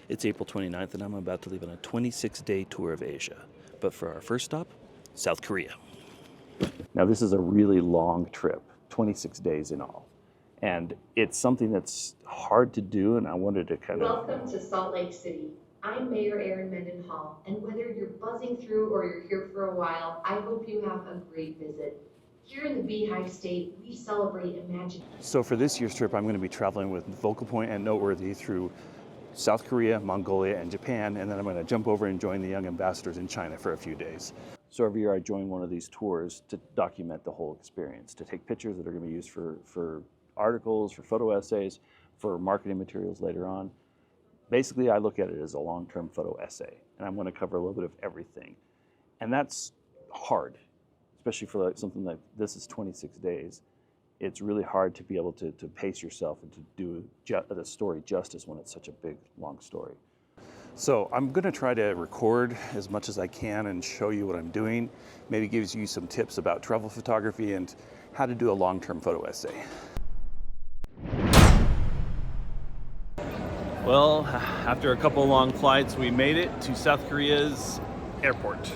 It's April 29th and I'm about to leave on a 26-day tour of Asia. But for our first stop, South Korea. Now this is a really long trip, 26 days in all. And it's something that's hard to do, and I wanted to kind of... Welcome to Salt Lake City. I'm Mayor Erin Mendenhall, and whether you're buzzing through or you're here for a while, I hope you have a great visit. Here in the Beehive State, we celebrate imagination. So for this year's trip, I'm going to be traveling with Focal Point and Noteworthy through South Korea, Mongolia, and Japan, and then I'm going to jump over and join the young ambassadors in China for a few days. So every year I join one of these tours to document the whole experience, to take pictures that are going to be used for articles, for photo essays, for marketing materials later on. Basically, I look at it as a long-term photo essay, and I'm going to cover a little bit of everything. And that's hard, especially for like something like this is 26 days. It's really hard to be able to pace yourself and to do the story justice when it's such a big, long story. So I'm going to try to record as much as I can and show you what I'm doing. Maybe gives you some tips about travel photography and how to do a long-term photo essay. Well, after a couple long flights, we made it to South Korea's airport.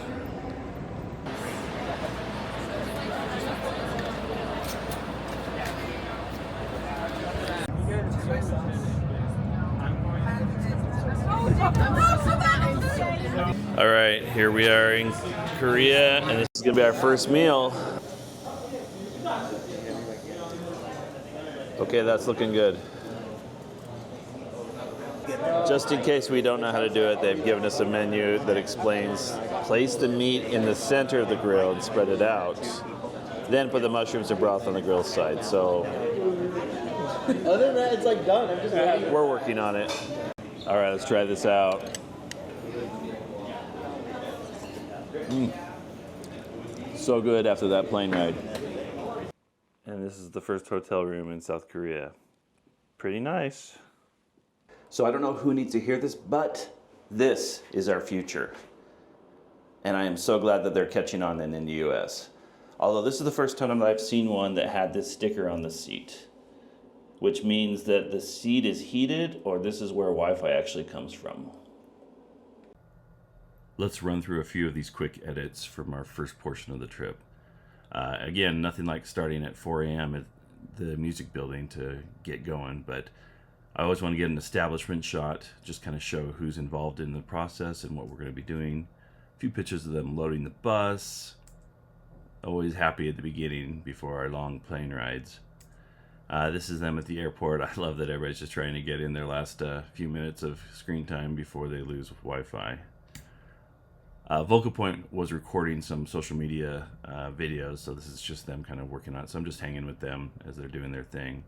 All right, here we are in Korea, and this is gonna be our first meal. Okay, that's looking good. Just in case we don't know how to do it, they've given us a menu that explains place the meat in the center of the grill and spread it out. Then put the mushrooms and broth on the grill side. So other than that, it's like done. I'm just ready. We're working on it. All right, let's try this out. So good after that plane ride. And this is the first hotel room in South Korea. Pretty nice. So I don't know who needs to hear this, but this is our future. And I am so glad that they're catching on then in the US. Although this is the first time I've seen one that had this sticker on the seat, which means that the seat is heated, or this is where Wi-Fi actually comes from. Let's run through a few of these quick edits from our first portion of the trip. Again, nothing like starting at 4 a.m. at the music building to get going, but I always want to get an establishment shot, just kind of show who's involved in the process and what we're going to be doing. A few pictures of them loading the bus. Always happy at the beginning before our long plane rides. This is them at the airport. I love that everybody's just trying to get in their last few minutes of screen time before they lose Wi-Fi. Focal Point was recording some social media videos, so this is just them kind of working on it. So I'm just hanging with them as they're doing their thing.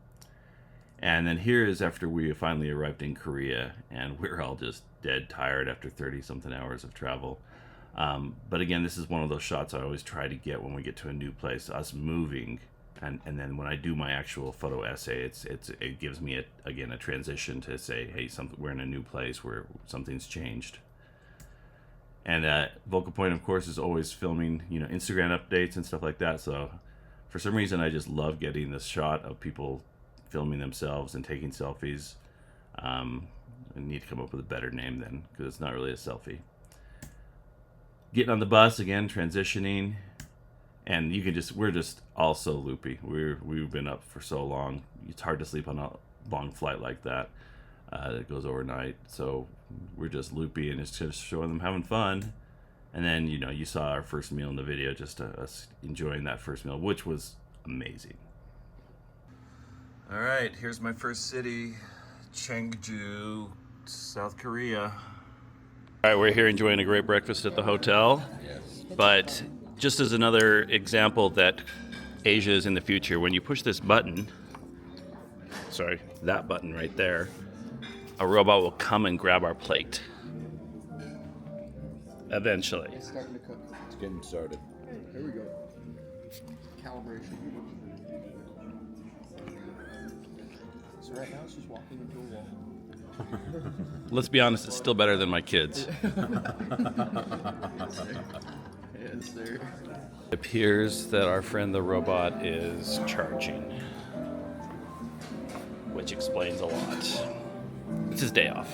And then here is after we finally arrived in Korea, and we're all just dead tired after 30-something hours of travel. But again, this is one of those shots I always try to get when we get to a new place, us moving. And then when I do my actual photo essay, it gives me, again, a transition to say, hey, we're in a new place where something's changed. And Focal Point, of course, is always filming, Instagram updates and stuff like that. So for some reason, I just love getting this shot of people filming themselves and taking selfies. I need to come up with a better name then, because it's not really a selfie. Getting on the bus again, transitioning, and we're just all so loopy. We've been up for so long. It's hard to sleep on a long flight like that. That goes overnight, so we're just loopy and it's just showing them having fun. And then you saw our first meal in the video, just us enjoying that first meal, which was amazing. All right, here's my first city, Cheongju, South Korea. All right, we're here enjoying a great breakfast at the hotel. Yes. But just as another example that Asia is in the future, when you push this button, that button right there, a robot will come and grab our plate. Eventually. It's starting to cook. It's getting started. Here we go. Calibration. So right now it's just walking into a wall. Let's be honest, it's still better than my kids. Yes, sir. It appears that our friend the robot is charging, which explains a lot. It's his day off.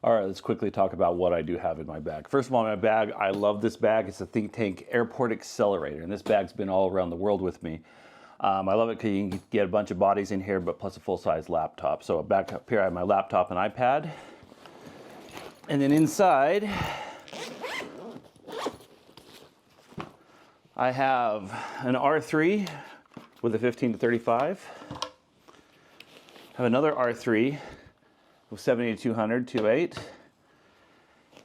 All right, let's quickly talk about what I do have in my bag. First of all, my bag, I love this bag. It's a Think Tank Airport Accelerator, and this bag's been all around the world with me. I love it because you can get a bunch of bodies in here, but plus a full-size laptop. So back up here, I have my laptop and iPad. And then inside, I have an R3 with a 15 to 35. I have another R3 with 70 to 200, 2.8.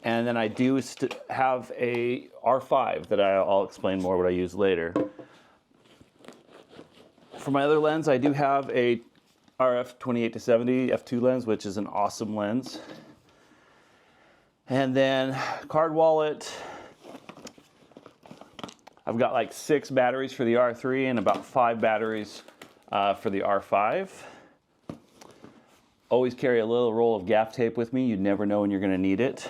And then I do have a R5 that I'll explain more what I use later. For my other lens, I do have a RF 28 to 70 f2 lens, which is an awesome lens. And then card wallet. I've got like 6 batteries for the R3 and about 5 batteries for the R5. Always carry a little roll of gaff tape with me. You never know when you're going to need it.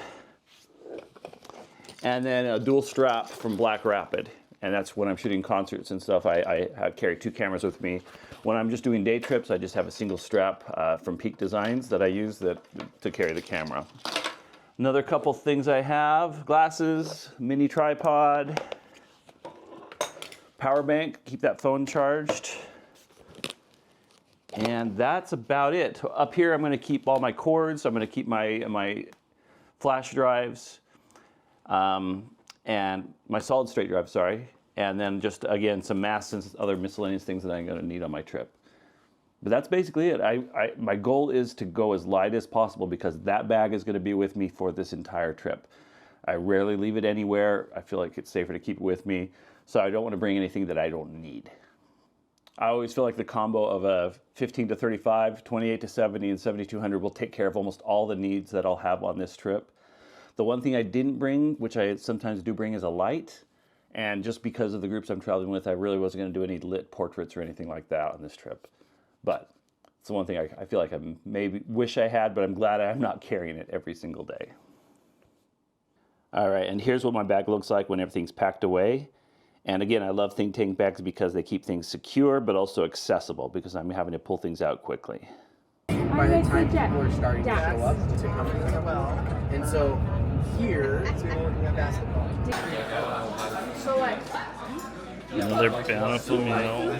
And then a dual strap from Black Rapid. And that's when I'm shooting concerts and stuff. I carry 2 cameras with me. When I'm just doing day trips, I just have a single strap from Peak Designs that I use to carry the camera. Another couple things I have: glasses, mini tripod, power bank, keep that phone charged. And that's about it. Up here, I'm going to keep all my cords. I'm going to keep my flash drives. And my solid state drive, sorry. And then just, again, some masks and other miscellaneous things that I'm going to need on my trip. But that's basically it. My goal is to go as light as possible because that bag is going to be with me for this entire trip. I rarely leave it anywhere. I feel like it's safer to keep it with me. So I don't want to bring anything that I don't need. I always feel like the combo of a 15 to 35, 28 to 70, and 7200 will take care of almost all the needs that I'll have on this trip. The one thing I didn't bring, which I sometimes do bring, is a light. And just because of the groups I'm traveling with, I really wasn't going to do any lit portraits or anything like that on this trip. But it's the one thing I feel like I maybe wish I had, but I'm glad I'm not carrying it every single day. All right, and here's what my bag looks like when everything's packed away. And again, I love Think Tank bags because they keep things secure, but also accessible because I'm having to pull things out quickly. By the time people are starting to show up to come in as well. And so here, so we're looking at basketball. Select. Another bountiful meal.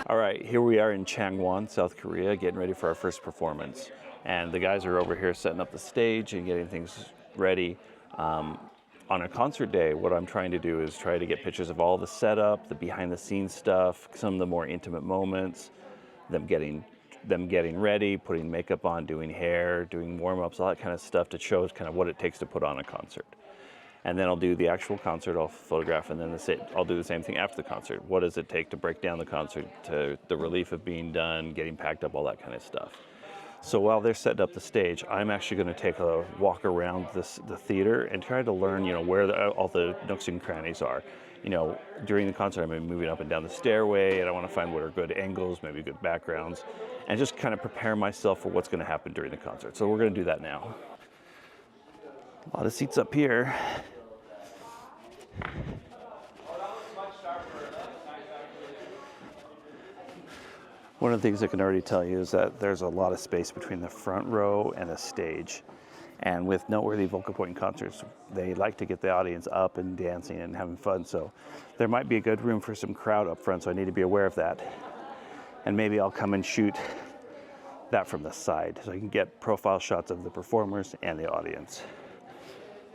All right, here we are in Changwon, South Korea, getting ready for our first performance. And the guys are over here setting up the stage and getting things ready. On a concert day, what I'm trying to do is try to get pictures of all the setup, the behind-the-scenes stuff, some of the more intimate moments, them getting ready, putting makeup on, doing hair, doing warm-ups, all that kind of stuff to show kind of what it takes to put on a concert. And then I'll do the actual concert, I'll photograph, and then I'll do the same thing after the concert. What does it take to break down the concert, to the relief of being done, getting packed up, all that kind of stuff. So while they're setting up the stage, I'm actually going to take a walk around the theater and try to learn, where all the nooks and crannies are. During the concert, I'm going to be moving up and down the stairway, and I want to find what are good angles, maybe good backgrounds, and just kind of prepare myself for what's going to happen during the concert. So we're going to do that now. A lot of seats up here. One of the things I can already tell you is that there's a lot of space between the front row and the stage. And with Noteworthy vocal point concerts, they like to get the audience up and dancing and having fun. So there might be a good room for some crowd up front, so I need to be aware of that. And maybe I'll come and shoot that from the side so I can get profile shots of the performers and the audience.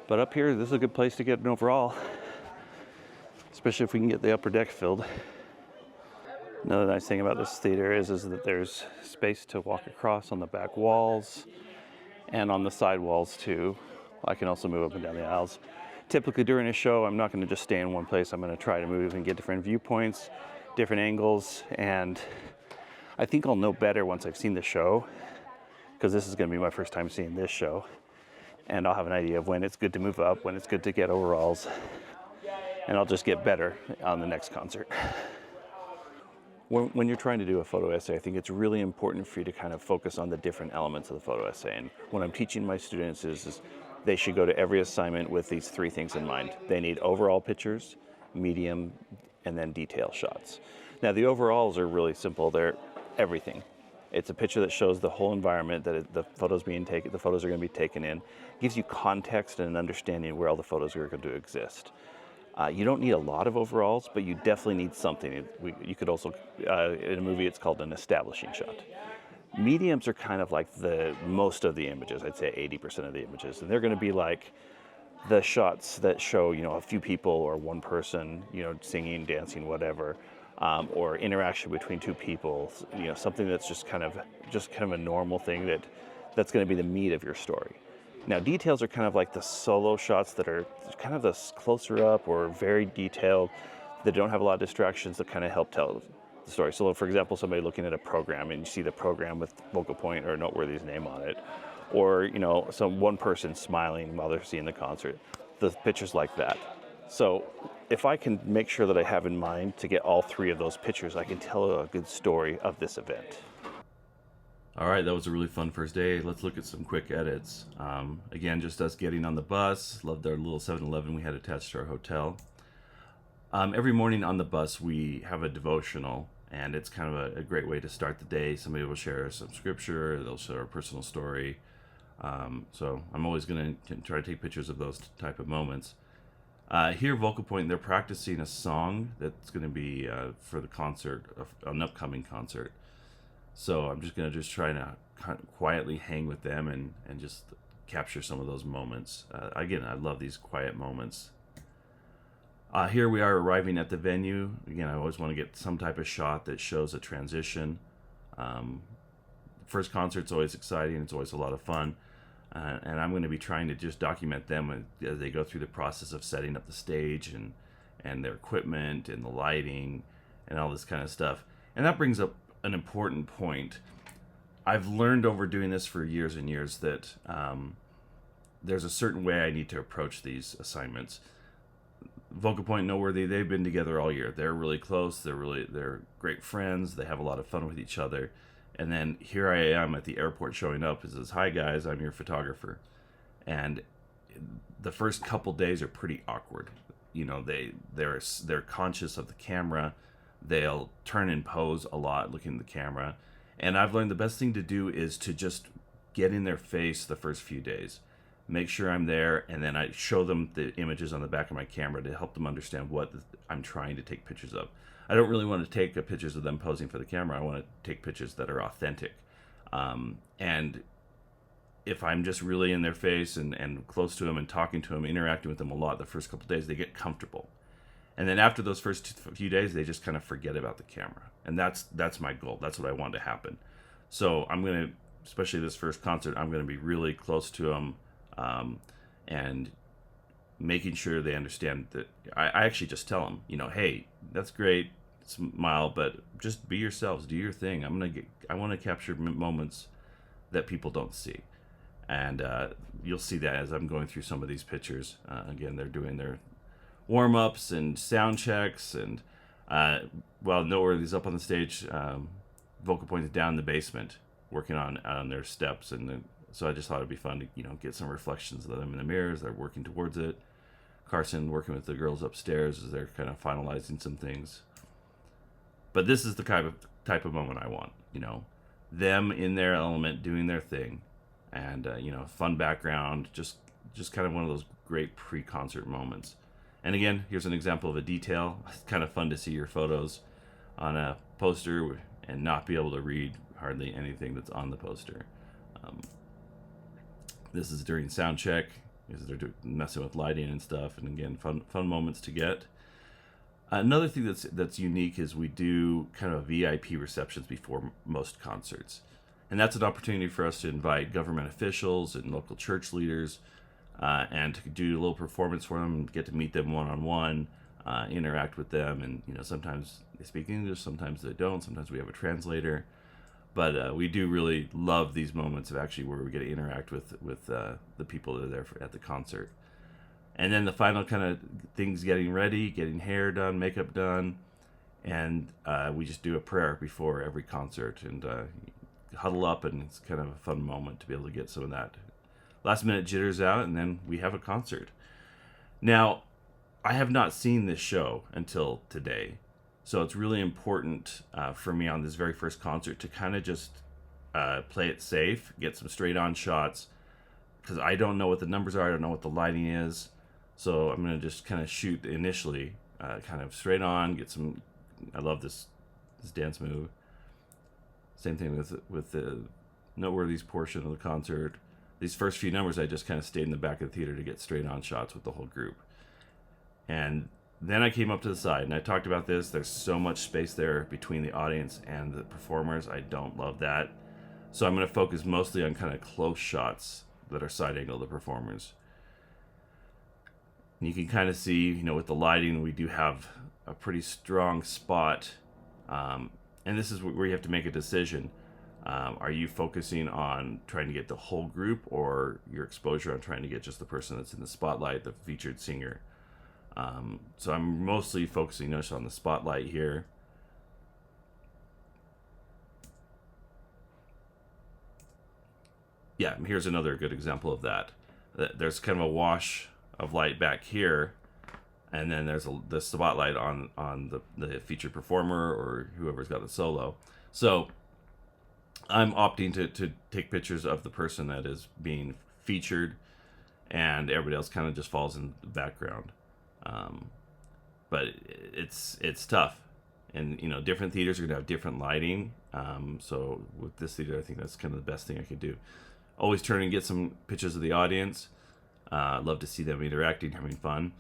But up here, this is a good place to get an overall, especially if we can get the upper deck filled. Another nice thing about this theater is that there's space to walk across on the back walls and on the side walls too. I can also move up and down the aisles. Typically during a show, I'm not going to just stay in one place. I'm going to try to move and get different viewpoints, different angles, and I think I'll know better once I've seen the show, because this is going to be my first time seeing this show, and I'll have an idea of when it's good to move up, when it's good to get overalls, and I'll just get better on the next concert. When you're trying to do a photo essay, I think it's really important for you to kind of focus on the different elements of the photo essay. And what I'm teaching my students is they should go to every assignment with these 3 things in mind. They need overall pictures, medium, and then detail shots. Now the overalls are really simple. They're everything. It's a picture that shows the whole environment that the photos being taken, the photos are going to be taken in. Gives you context and an understanding of where all the photos are going to exist. You don't need a lot of overalls, but you definitely need something. You could also, in a movie, it's called an establishing shot. Mediums are kind of like most of the images. I'd say 80% of the images, and they're going to be like the shots that show, a few people or one person, singing, dancing, whatever, or interaction between two people. Something that's just kind of a normal thing that's going to be the meat of your story. Now, details are kind of like the solo shots that are kind of the closer up or very detailed, that don't have a lot of distractions, that kind of help tell the story. So, for example, somebody looking at a program and you see the program with Focal Point or Noteworthy's name on it, or one person smiling while they're seeing the concert. The pictures like that. So, if I can make sure that I have in mind to get all three of those pictures, I can tell a good story of this event. All right, that was a really fun first day. Let's look at some quick edits. Again, just us getting on the bus. Loved our little 7-Eleven we had attached to our hotel. Every morning on the bus, we have a devotional, and it's kind of a great way to start the day. Somebody will share some scripture, they'll share a personal story. So I'm always going to try to take pictures of those type of moments. Here, Vocal Point, they're practicing a song that's going to be for the concert, an upcoming concert. So I'm just going to try to quietly hang with them and just capture some of those moments. Again, I love these quiet moments. Here we are arriving at the venue. Again, I always want to get some type of shot that shows a transition. First concert's always exciting. It's always a lot of fun. And I'm going to be trying to just document them as they go through the process of setting up the stage and their equipment and the lighting and all this kind of stuff. And that brings up an important point. I've learned over doing this for years and years that there's a certain way I need to approach these assignments. Vocal Point, Noteworthy, they've been together all year. They're really close. They're great friends. They have a lot of fun with each other. And then here I am at the airport showing up. It says, "Hi guys, I'm your photographer." And the first couple days are pretty awkward. They're conscious of the camera. They'll turn and pose a lot looking at the camera. And I've learned the best thing to do is to just get in their face the first few days. Make sure I'm there, and then I show them the images on the back of my camera to help them understand what I'm trying to take pictures of. I don't really want to take pictures of them posing for the camera. I want to take pictures that are authentic. And if I'm just really in their face and close to them and talking to them, interacting with them a lot the first couple of days, they get comfortable. And then after those first few days, they just kind of forget about the camera. And that's my goal. That's what I want to happen. So I'm going to, especially this first concert, I'm going to be really close to them and making sure they understand that I actually just tell them, hey, that's great, smile, but just be yourselves, do your thing. I want to capture moments that people don't see. And you'll see that as I'm going through some of these pictures. Again, they're doing their warm-ups and sound checks, and while Noteworthy's up on the stage, Vocal Point is down in the basement working on their steps, and so I just thought it'd be fun to get some reflections of them in the mirrors. They're working towards it. Carson working with the girls upstairs as they're kind of finalizing some things. But this is the type of moment I want, them in their element doing their thing, and fun background, just kind of one of those great pre-concert moments. And again, here's an example of a detail. It's kind of fun to see your photos on a poster and not be able to read hardly anything that's on the poster. This is during sound check, because they're messing with lighting and stuff, and again, fun moments to get. Another thing that's unique is we do kind of VIP receptions before most concerts. And that's an opportunity for us to invite government officials and local church leaders and to do a little performance for them, get to meet them one-on-one, interact with them. And, sometimes they speak English, sometimes they don't, sometimes we have a translator. But we do really love these moments of actually where we get to interact with the people that are there at the concert. And then the final kind of things, getting ready, getting hair done, makeup done, and we just do a prayer before every concert and huddle up, and it's kind of a fun moment to be able to get some of that last minute jitters out, and then we have a concert. Now, I have not seen this show until today, So it's really important for me on this very first concert to kind of just play it safe, get some straight on shots, because I don't know what the numbers are, I don't know what the lighting is. So I'm going to just kind of shoot initially, kind of straight on, get some, I love this dance move. Same thing with the Noteworthy's portion of the concert. These first few numbers, I just kind of stayed in the back of the theater to get straight on shots with the whole group. And then I came up to the side, and I talked about this. There's so much space there between the audience and the performers. I don't love that. So I'm going to focus mostly on kind of close shots that are side angle the performers. And you can kind of see, you know, with the lighting, we do have a pretty strong spot. And this is where you have to make a decision. Are you focusing on trying to get the whole group, or your exposure on trying to get just the person that's in the spotlight, the featured singer? So I'm mostly focusing just on the spotlight here. Yeah, here's another good example of that. There's kind of a wash of light back here, and then there's the spotlight on the featured performer or whoever's got the solo. So I'm opting to take pictures of the person that is being featured, and everybody else kind of just falls in the background. But it's tough, and you know, different theaters are gonna have different lighting. So with this theater, I think that's kind of the best thing I could do. Always turn and get some pictures of the audience. Love to see them interacting, having fun.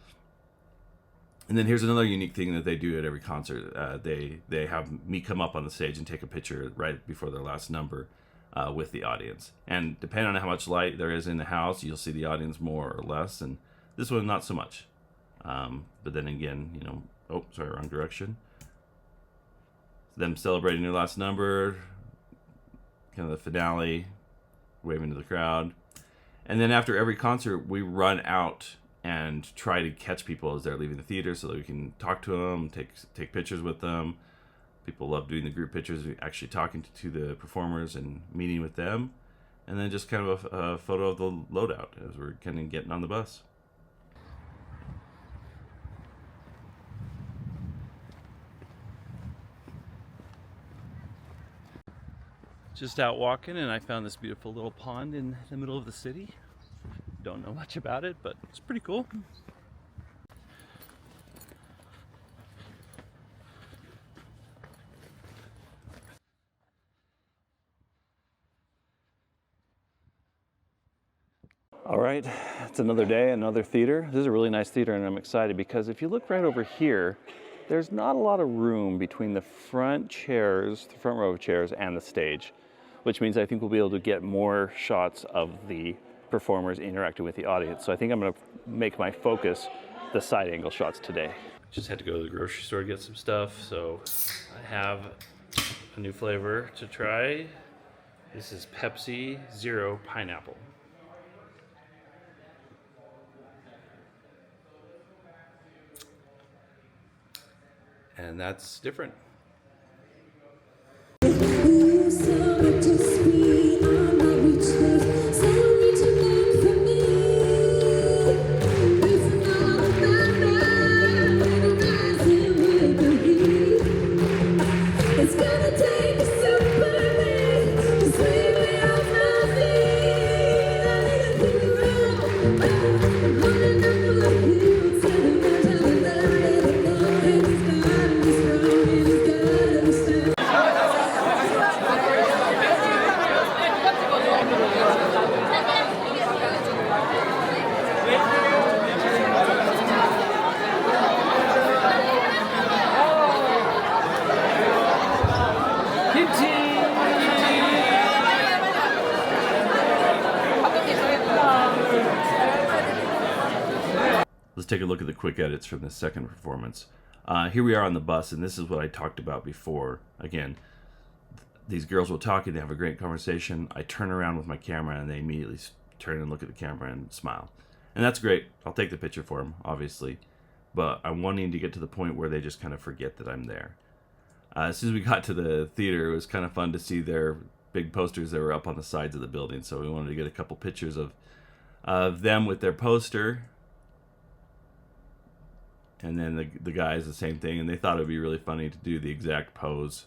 And then here's another unique thing that they do at every concert. They have me come up on the stage and take a picture right before their last number with the audience. And depending on how much light there is in the house, you'll see the audience more or less. And this one, not so much. But then again, you know, oh, sorry, wrong direction. Them celebrating their last number, kind of the finale, waving to the crowd. And then after every concert, we run out and try to catch people as they're leaving the theater so that we can talk to them, take pictures with them. People love doing the group pictures, actually talking to the performers and meeting with them. And then just kind of a photo of the loadout as we're kind of getting on the bus. Just out walking, and I found this beautiful little pond in the middle of the city. Don't know much about it, but it's pretty cool. All right, it's another day, another theater. This is a really nice theater, and I'm excited because if you look right over here, there's not a lot of room between the front chairs, the front row of chairs, and the stage, which means I think we'll be able to get more shots of the performers interacting with the audience. So I think I'm gonna make my focus the side angle shots today. Just had to go to the grocery store to get some stuff, so I have a new flavor to try. This is Pepsi Zero Pineapple. And that's different. Let's take a look at the quick edits from the second performance. Here we are on the bus, and this is what I talked about before. Again, these girls will talk and they have a great conversation. I turn around with my camera and they immediately turn and look at the camera and smile. And that's great. I'll take the picture for them, obviously. But I'm wanting to get to the point where they just kind of forget that I'm there. As soon as we got to the theater, it was kind of fun to see their big posters that were up on the sides of the building. So we wanted to get a couple pictures of them with their poster. And then the guys, the same thing. And they thought it would be really funny to do the exact pose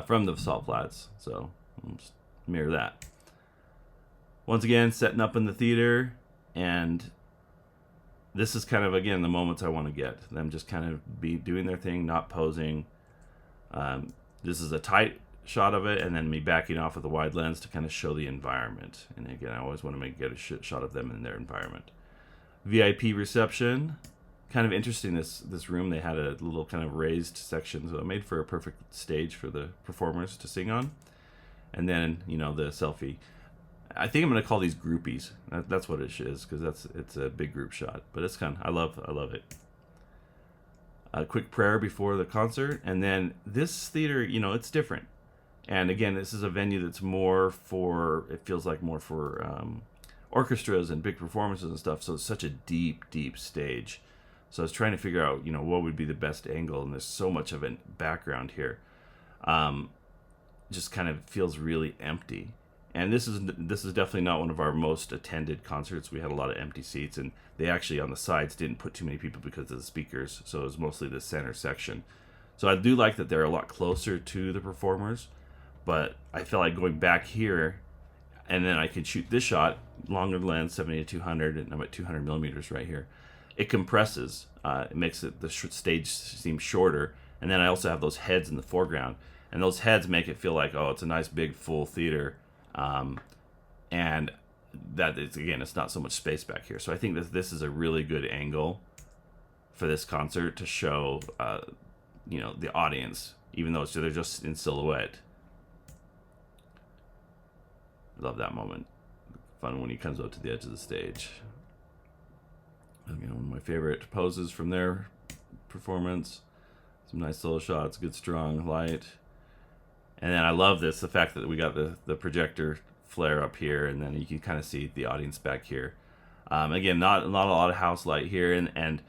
from the salt flats. So I'll just mirror that. Once again, setting up in the theater. And this is kind of, again, the moments I want to get. Them just kind of be doing their thing, not posing. This is a tight shot of it, and then me backing off with a wide lens to kind of show the environment. And again, I always want to get a shot of them in their environment. VIP reception. Kind of interesting, this room. They had a little kind of raised section, so it made for a perfect stage for the performers to sing on. And then, you know, the selfie. I think I'm going to call these groupies. That's what it is, because it's a big group shot. But it's kind of, I love it. A quick prayer before the concert. And then this theater, you know, it's different. And again, this is a venue that's more for, it feels like more for orchestras and big performances and stuff. So it's such a deep stage. So I was trying to figure out, you know, what would be the best angle. And there's so much of a background here. Just kind of feels really empty. And this is definitely not one of our most attended concerts. We had a lot of empty seats, and they actually on the sides didn't put too many people because of the speakers. So it was mostly the center section. So I do like that they're a lot closer to the performers. But I felt like going back here, and then I could shoot this shot, longer lens, 70-200, and I'm at 200 millimeters right here. It compresses. It makes the stage seem shorter. And then I also have those heads in the foreground. And those heads make it feel like, oh, it's a nice big full theater. And that is, again, it's not so much space back here. So I think that this is a really good angle for this concert to show, you know, the audience, even though they're just in silhouette. Love that moment. Fun when he comes up to the edge of the stage. Again, one of my favorite poses from their performance. Some nice little shots, good strong light. And then I love the fact that we got the projector flare up here, and then you can kind of see the audience back here. Again, not a lot of house light here, and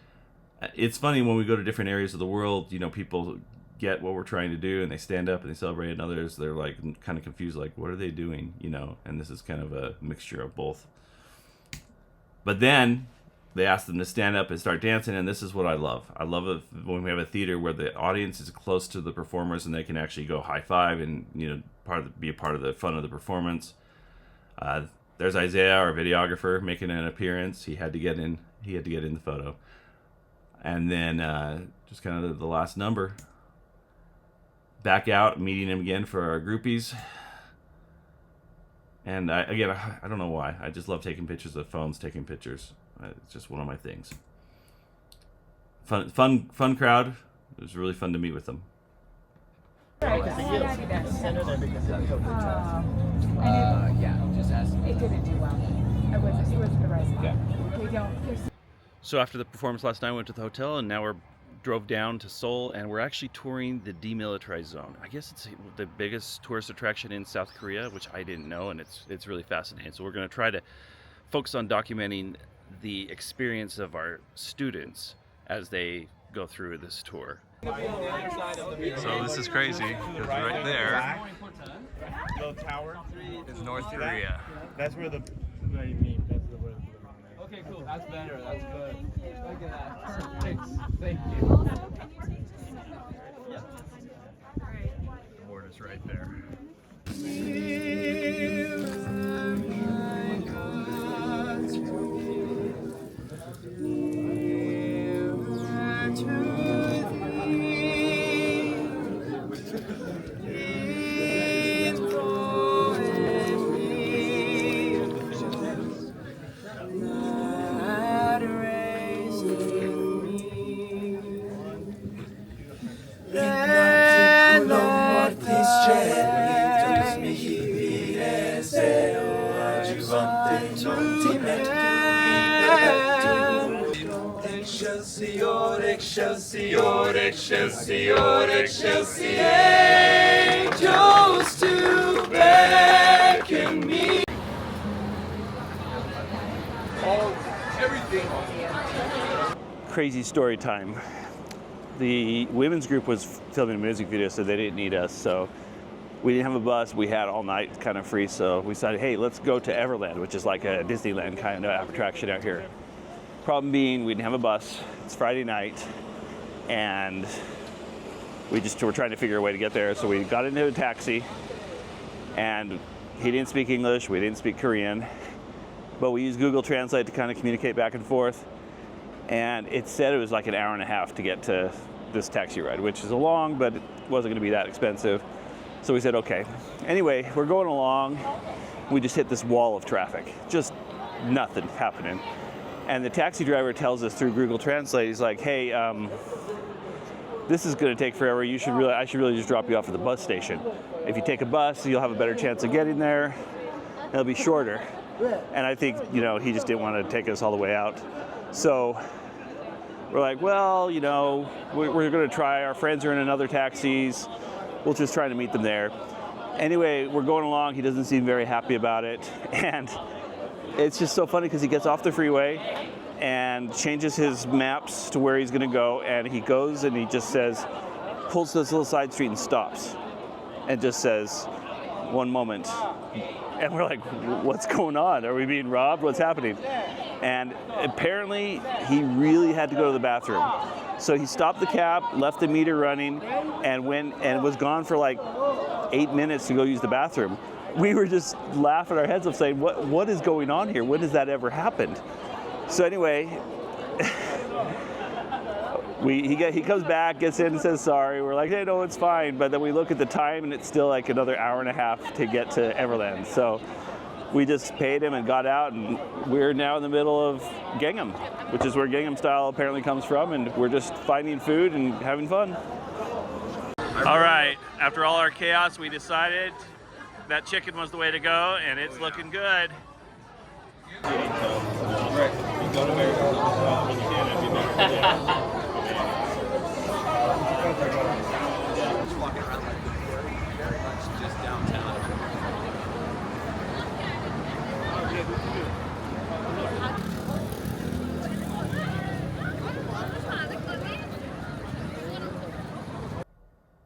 it's funny when we go to different areas of the world, you know, people get what we're trying to do and they stand up and they celebrate, and others they're like kind of confused, like, what are they doing, you know? And this is kind of a mixture of both. But then they ask them to stand up and start dancing, and this is what I love. I love it when we have a theater where the audience is close to the performers and they can actually go high five and, you know, be a part of the fun of the performance. There's Isaiah, our videographer, making an appearance. He had to get in the photo. And then just kind of the last number. Back out, meeting him again for our groupies. And I don't know why. I just love taking pictures of phones, taking pictures. It's just one of my things. Fun crowd. It was really fun to meet with them. Yeah, just ask. It didn't do well. It was the right spot. Yeah. So after the performance last night, we went to the hotel, and now drove down to Seoul, and we're actually touring the demilitarized zone. I guess it's the biggest tourist attraction in South Korea, which I didn't know, and it's really fascinating. So we're going to try to focus on documenting the experience of our students as they go through this tour. So this is crazy, because right there is North Korea. That's where the Okay, cool. That's better. That's good. Look at that. Thanks. Thank you. The border's right there. Excelsior, excelsior, excelsior, excelsior, angels to beckon me. Crazy story time. The women's group was filming a music video, so they didn't need us. So we didn't have a bus. We had all night kind of free. So we decided, hey, let's go to Everland, which is like a Disneyland kind of attraction out here. Problem being, we didn't have a bus. It's Friday night, and we just were trying to figure a way to get there. So we got into a taxi, and he didn't speak English, we didn't speak Korean, but we used Google Translate to kind of communicate back and forth. And it said it was like an hour and a half to get to this taxi ride, which is long, but it wasn't going to be that expensive. So we said, okay. Anyway, we're going along. We just hit this wall of traffic, just nothing happening. And the taxi driver tells us through Google Translate, he's like, hey, this is going to take forever. I should really just drop you off at the bus station. If you take a bus, you'll have a better chance of getting there. It'll be shorter. And I think, he just didn't want to take us all the way out. So we're like, well, we're going to try. Our friends are in another taxis. We'll just try to meet them there. Anyway, we're going along. He doesn't seem very happy about it. And it's just so funny because he gets off the freeway and changes his maps to where he's going to go. And he goes and he just says, pulls to this little side street and stops. And just says, one moment. And we're like, what's going on? Are we being robbed? What's happening? And apparently he really had to go to the bathroom. So he stopped the cab, left the meter running, and was gone for like 8 minutes to go use the bathroom. We were just laughing our heads off saying, what is going on here? When has that ever happened? So anyway, he comes back, gets in and says sorry. We're like, hey, no, it's fine. But then we look at the time and it's still like another hour and a half to get to Everland. So we just paid him and got out, and we're now in the middle of Gangnam, which is where Gangnam Style apparently comes from, and we're just finding food and having fun. All right, after all our chaos, we decided that chicken was the way to go, and it's looking good.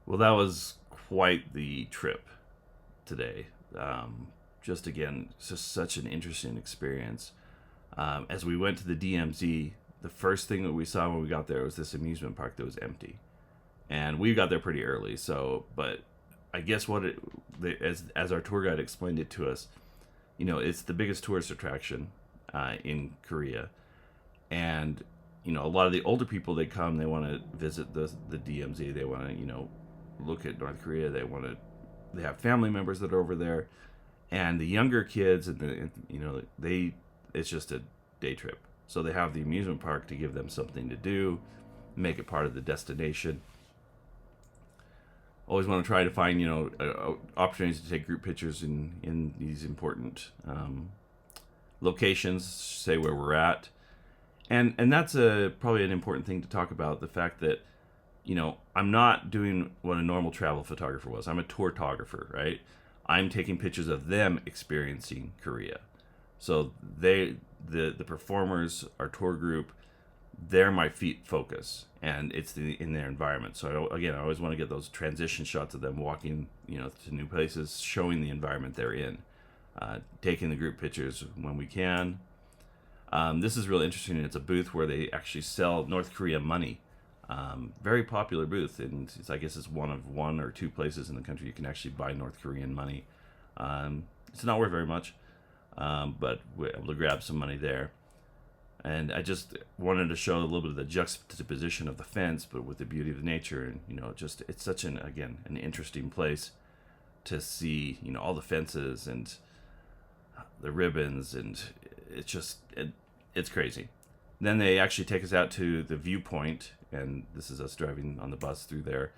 Well, that was quite the trip today. Just such an interesting experience. As we went to the DMZ, the first thing that we saw when we got there was this amusement park that was empty. And we got there pretty early, but I guess as our tour guide explained it to us, it's the biggest tourist attraction in Korea. And, a lot of the older people, they come, they want to visit the DMZ, they want to, look at North Korea, they have family members that are over there. And the younger kids, it's just a day trip. So they have the amusement park to give them something to do, make it part of the destination. Always want to try to find, opportunities to take group pictures in these important locations, say where we're at. And that's probably an important thing to talk about, the fact that, I'm not doing what a normal travel photographer was. I'm a tour-tographer, right? I'm taking pictures of them experiencing Korea. So the performers, our tour group, they're my focus, and it's in their environment. So I always want to get those transition shots of them walking, to new places, showing the environment they're in, taking the group pictures when we can. This is really interesting. It's a booth where they actually sell North Korea money. Very popular booth, and I guess it's one of 1 or 2 places in the country you can actually buy North Korean money. It's not worth very much, but we're able to grab some money there. And I just wanted to show a little bit of the juxtaposition of the fence, but with the beauty of nature. And, it's such an interesting place to see, all the fences and the ribbons, and it's crazy. Then they actually take us out to the viewpoint, and this is us driving on the bus through there.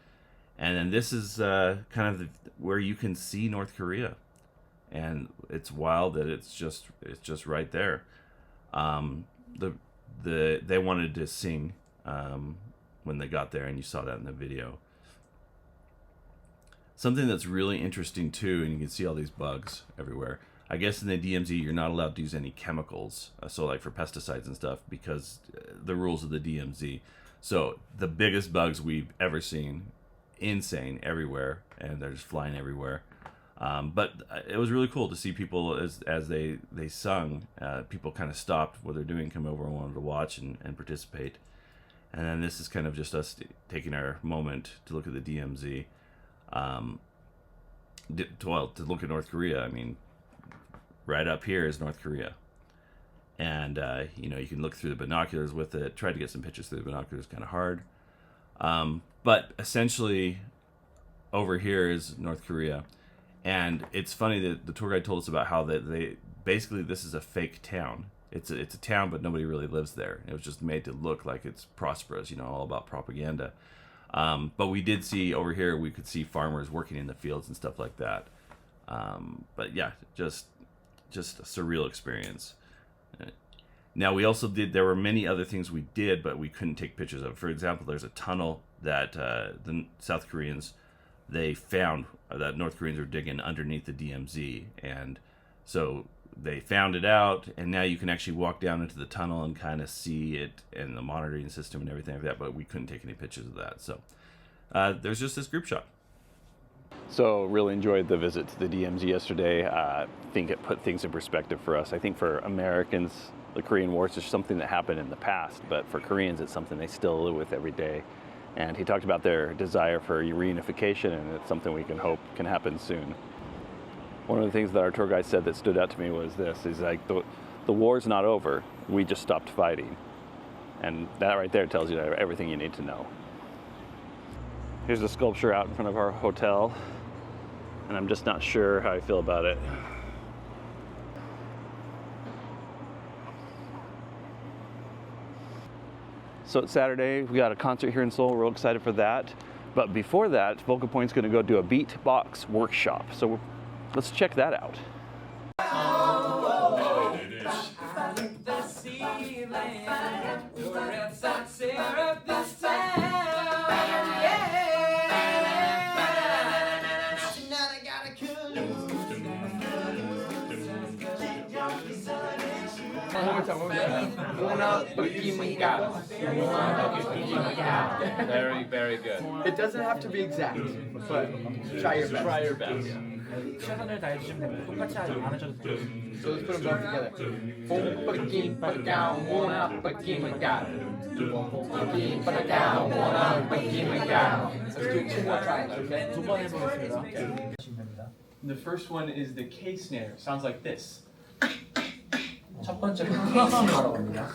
And then this is kind of where you can see North Korea. And it's wild that it's just right there. They wanted to sing when they got there, and you saw that in the video. Something that's really interesting too, and you can see all these bugs everywhere. I guess in the DMZ you're not allowed to use any chemicals, so like for pesticides and stuff, because the rules of the DMZ. So the biggest bugs we've ever seen, insane everywhere, and they're just flying everywhere. But it was really cool to see people as they sung. People kind of stopped what they're doing, come over and wanted to watch and participate. And then this is kind of just us taking our moment to look at the DMZ. To look at North Korea. I mean, right up here is North Korea. And, you can look through the binoculars with it. Try to get some pictures through the binoculars, kind of hard. But essentially, over here is North Korea. And it's funny that the tour guide told us about how they basically, this is a fake town. It's a town, but nobody really lives there. It was just made to look like it's prosperous, all about propaganda. But we did see over here, we could see farmers working in the fields and stuff like that. But yeah, just a surreal experience. Now we also there were many other things we did, but we couldn't take pictures of. For example, there's a tunnel that the South Koreans, they found that North Koreans were digging underneath the DMZ. And so they found it out, and now you can actually walk down into the tunnel and kind of see it and the monitoring system and everything like that, but we couldn't take any pictures of that. So there's just this group shot. So really enjoyed the visit to the DMZ yesterday. I think it put things in perspective for us. I think for Americans, the Korean War is just something that happened in the past, but for Koreans, it's something they still live with every day. And he talked about their desire for reunification, and it's something we can hope can happen soon. One of the things that our tour guide said that stood out to me was this, is like the war's not over, we just stopped fighting. And that right there tells you everything you need to know. Here's a sculpture out in front of our hotel, and I'm just not sure how I feel about it. So it's Saturday, we got a concert here in Seoul, we're real excited for that. But before that, Focal Point's gonna go do a beatbox workshop. So let's check that out. Very, very good. It doesn't have to be exact, but try your best. Try your best. 최선을 다해주시면 됩니다. 똑같이 안 하셔도 돼요. So let's put them both together. Let's do 2 more tries, okay? 두 번 해보겠습니다. The first one is the K snare. Sounds like this. 첫 번째로 K스나라고 합니다.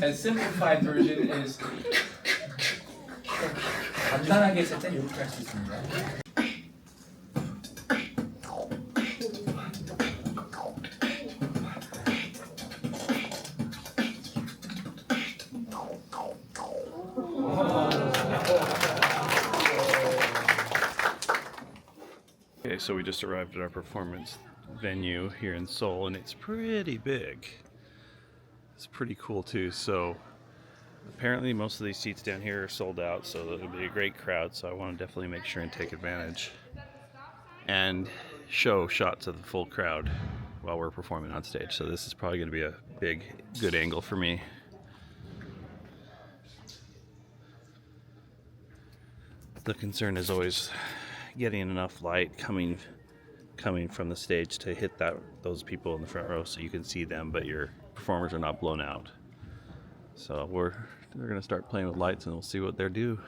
And simplified version is 간단하게 했을 땐 이렇게 할 수 있습니다. Okay, so we just arrived at our performance venue here in Seoul, and it's pretty big. It's pretty cool too. So apparently most of these seats down here are sold out, so it'll be a great crowd. So I want to definitely make sure and take advantage and show shots of the full crowd while we're performing on stage. So this is probably going to be a good angle for me. The concern is always getting enough light coming from the stage to hit those people in the front row so you can see them, but your performers are not blown out. So they're gonna start playing with lights, and we'll see what they do.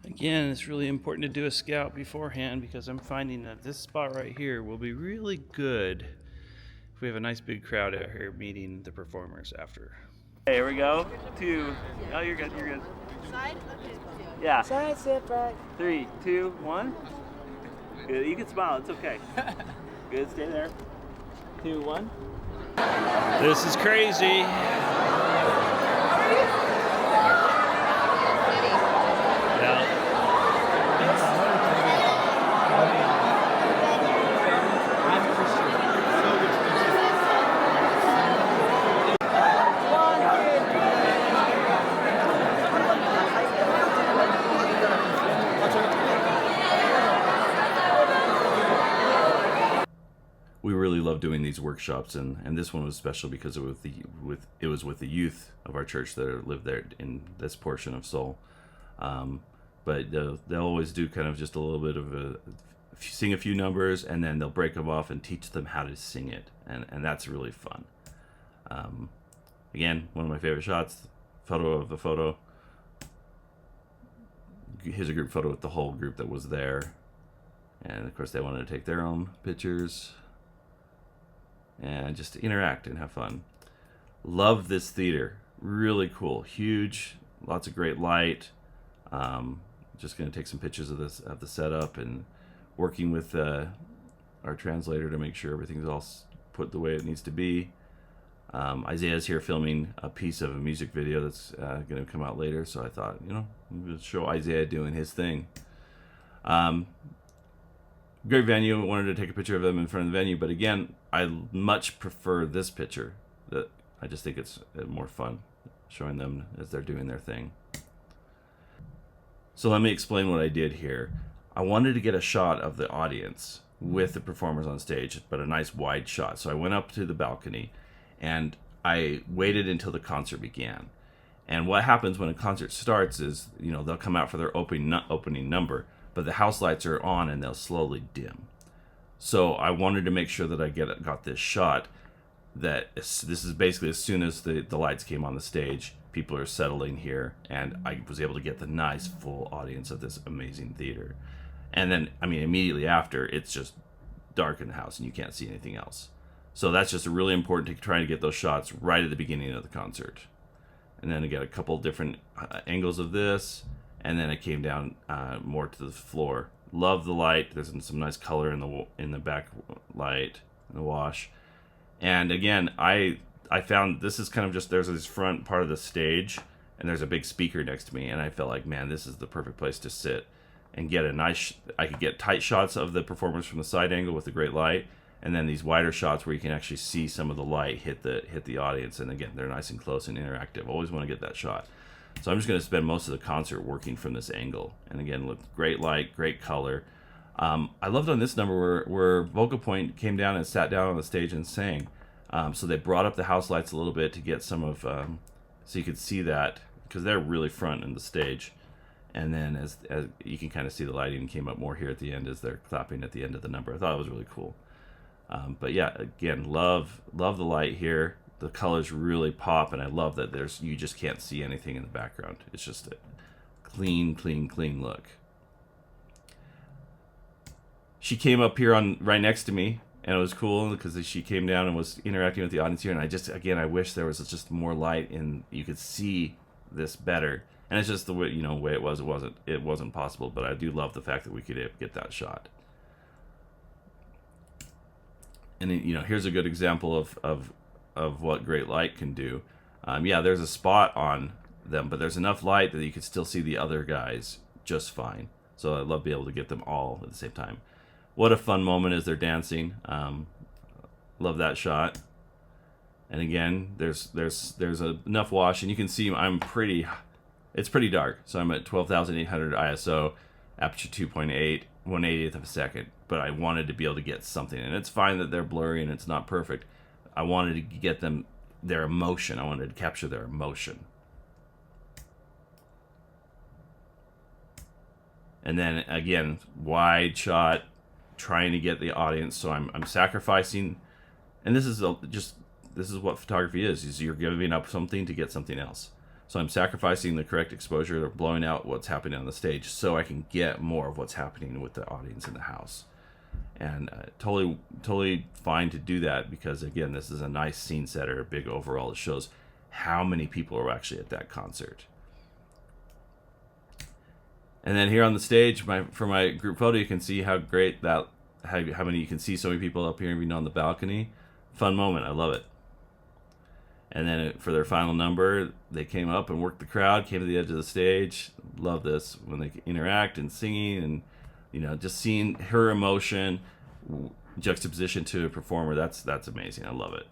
Again, it's really important to do a scout beforehand, because I'm finding that this spot right here will be really good if we have a nice big crowd out here meeting the performers after. Okay, here we go. 2. Oh, you're good. Side? Yeah. Side, sit back. 3, 2, 1. Good. You can smile. It's okay. Good. Stay there. 2, 1. This is crazy. love doing these workshops, and this one was special because it was with the youth of our church that live there in this portion of Seoul. But they'll always do kind of just a little bit of sing a few numbers, and then they'll break them off and teach them how to sing it, and that's really fun. Again, one of my favorite shots, photo of the photo. Here's a group photo with the whole group that was there. And of course they wanted to take their own pictures and just interact and have fun. Love this theater. Really cool. Huge. Lots of great light. Just going to take some pictures of the setup, and working with our translator to make sure everything's all put the way it needs to be. Isaiah's here filming a piece of a music video that's going to come out later, so I thought, we'll show Isaiah doing his thing. Great venue. I wanted to take a picture of them in front of the venue, but again, I much prefer this picture. That I just think it's more fun showing them as they're doing their thing. So let me explain what I did here. I wanted to get a shot of the audience with the performers on stage, but a nice wide shot. So I went up to the balcony and I waited until the concert began. And what happens when a concert starts is, they'll come out for their opening number, but the house lights are on and they'll slowly dim. So I wanted to make sure that I got this shot that this is basically as soon as the lights came on the stage, people are settling here, and I was able to get the nice full audience of this amazing theater. And then, immediately after, it's just dark in the house and you can't see anything else. So that's just really important to try to get those shots right at the beginning of the concert. And then I got a couple different angles of this, and then it came down more to the floor. Love the light. There's some nice color in the back light, in the wash. And again, I found this is kind of just, there's this front part of the stage, and there's a big speaker next to me, and I felt like, man, this is the perfect place to sit and get I could get tight shots of the performers from the side angle with the great light, and then these wider shots where you can actually see some of the light hit the audience, and again, they're nice and close and interactive. Always want to get that shot. So I'm just going to spend most of the concert working from this angle, and again, with great light, great color. I loved on this number where Vocal Point came down and sat down on the stage and sang. So they brought up the house lights a little bit to get some of, so you could see that, because they're really front in the stage. And then as you can kind of see the lighting came up more here at the end as they're clapping at the end of the number. I thought it was really cool. But yeah, again, love the light here. The colors really pop, and I love that you just can't see anything in the background. It's just a clean look. She came up here right next to me, and it was cool because she came down and was interacting with the audience here. And I wish there was just more light and you could see this better. And it's just the way, way it was. It wasn't possible, but I do love the fact that we could get that shot. And then, here's a good example of what great light can do. Yeah, there's a spot on them, but there's enough light that you can still see the other guys just fine. So I love being able to get them all at the same time. What a fun moment as they're dancing. Love that shot. And again, there's enough wash, and you can see it's pretty dark. So I'm at 12,800 ISO, aperture 2.8, 1/80th of a second. But I wanted to be able to get something, and it's fine that they're blurry and it's not perfect. I wanted to get them their emotion. I wanted to capture their emotion. And then again, wide shot, trying to get the audience. So I'm sacrificing, and this is what photography is you're giving up something to get something else. So I'm sacrificing the correct exposure, or blowing out what's happening on the stage, so I can get more of what's happening with the audience in the house. And totally fine to do that, because again, this is a nice scene setter, a big overall. It shows how many people are actually at that concert. And then here on the stage, for my group photo, you can see how great how many you can see so many people up here, even on the balcony. Fun moment, I love it. And then for their final number, they came up and worked the crowd, came to the edge of the stage. Love this when they interact and singing, and just seeing her emotion juxtaposition to a performer. That's amazing. I love it.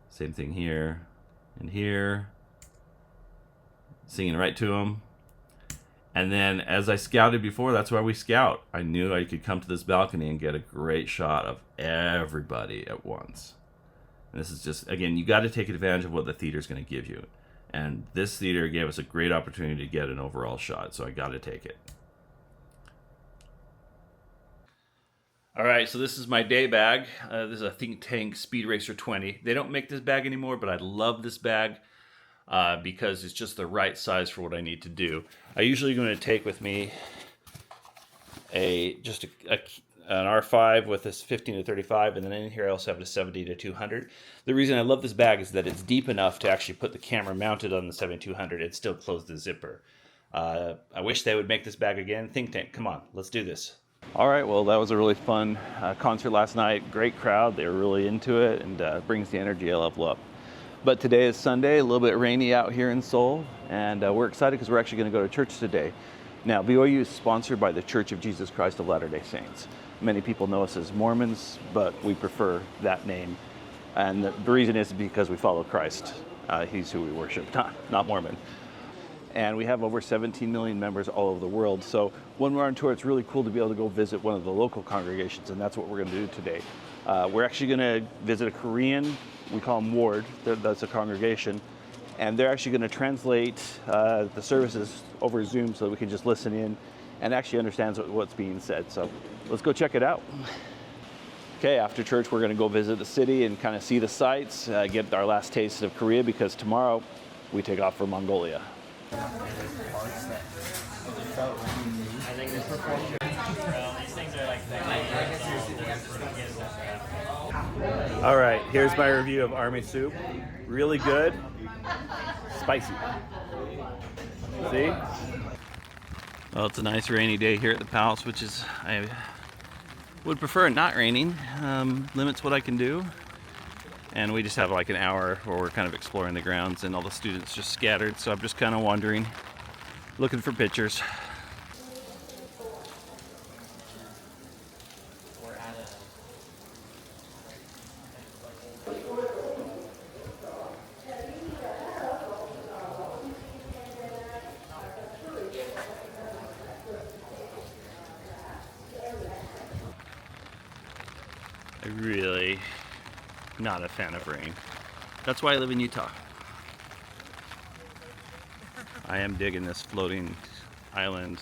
Same thing here and here, singing right to them. And then as I scouted before, that's why we scout. I knew I could come to this balcony and get a great shot of everybody at once. And this is just, again, you got to take advantage of what the theater's going to give you. And this theater gave us a great opportunity to get an overall shot, so I got to take it. All right, so this is my day bag. This is a Think Tank Speed Racer 20. They don't make this bag anymore, but I love this bag because it's just the right size for what I need to do. I usually going to take with me an R5 with this 15 to 35, and then in here I also have a 70 to 200. The reason I love this bag is that it's deep enough to actually put the camera mounted on the 7200 and still close the zipper. I wish they would make this bag again. Think Tank, come on, let's do this. All right, well, that was a really fun concert last night. Great crowd. They were really into it, and brings the energy a level up. But today is Sunday, a little bit rainy out here in Seoul, and we're excited because we're actually going to go to church today. Now, BYU is sponsored by the Church of Jesus Christ of Latter-day Saints. Many people know us as Mormons, but we prefer that name. And the reason is because we follow Christ. He's who we worship, not Mormon. And we have over 17 million members all over the world. So when we're on tour, it's really cool to be able to go visit one of the local congregations, and that's what we're going to do today. We're actually going to visit a Korean, we call them ward, that's a congregation, and they're actually going to translate the services over Zoom so that we can just listen in and actually understand what's being said. So let's go check it out. Okay, after church, we're going to go visit the city and kind of see the sights, get our last taste of Korea, because tomorrow we take off for Mongolia. All right, here's my review of Army Soup. Really good, spicy. See? Well, it's a nice rainy day here at the palace, which is, I would prefer it not raining. Limits what I can do. And we just have like an hour where we're kind of exploring the grounds, and all the students just scattered. So I'm just kind of wandering, looking for pictures. Really not a fan of rain. That's why I live in Utah. I am digging this floating island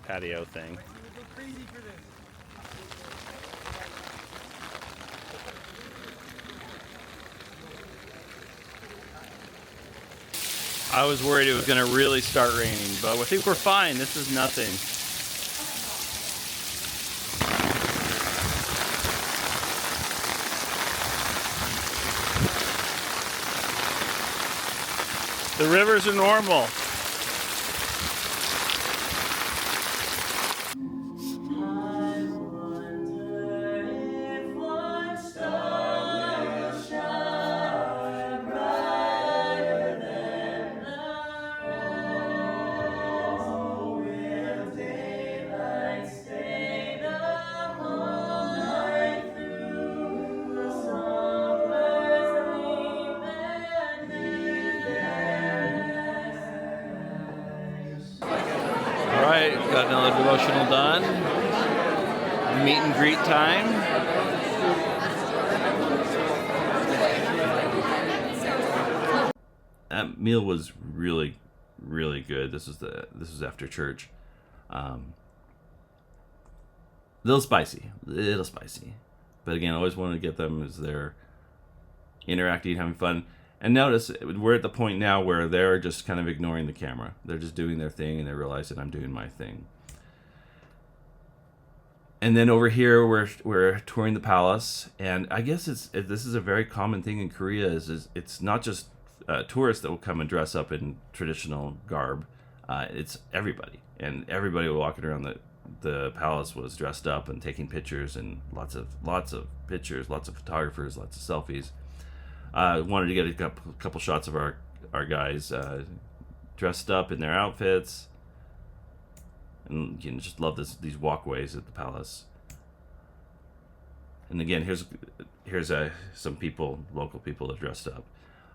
patio thing. I was worried it was going to really start raining, but I think we're fine. This is nothing. The rivers are normal. Got another devotional done. Meet and greet time. That meal was really, really good. This was after church. Little spicy, but again, I always wanted to get them as they're interacting, having fun. And notice, we're at the point now where they're just kind of ignoring the camera. They're just doing their thing, and they realize that I'm doing my thing. And then over here, we're touring the palace, and I guess this is a very common thing in Korea. Is it's not just tourists that will come and dress up in traditional garb. It's everybody, and everybody walking around the palace was dressed up and taking pictures, and lots of pictures, lots of photographers, lots of selfies. Wanted to get a couple shots of our guys dressed up in their outfits, and just love these walkways at the palace. And again, here's some people, local people that dressed up.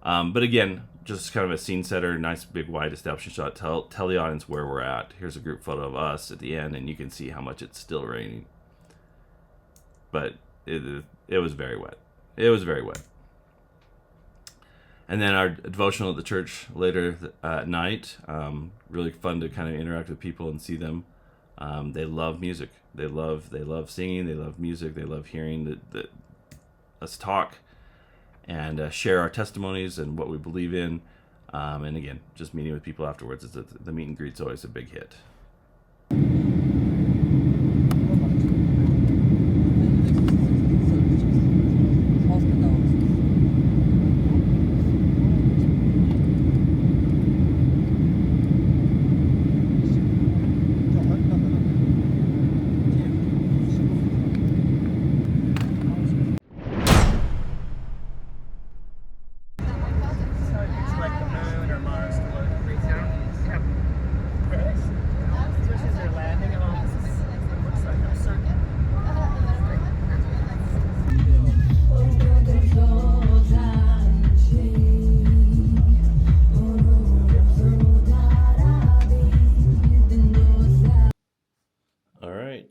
But again, just kind of a scene setter, nice big wide establishing shot. Tell the audience where we're at. Here's a group photo of us at the end, and you can see how much it's still raining. But it was very wet. It was very wet. And then our devotional at the church later at night. Really fun to kind of interact with people and see them. They love music. They love singing. They love music. They love hearing us talk and share our testimonies and what we believe in. And again, just meeting with people afterwards. The meet and greet's always a big hit.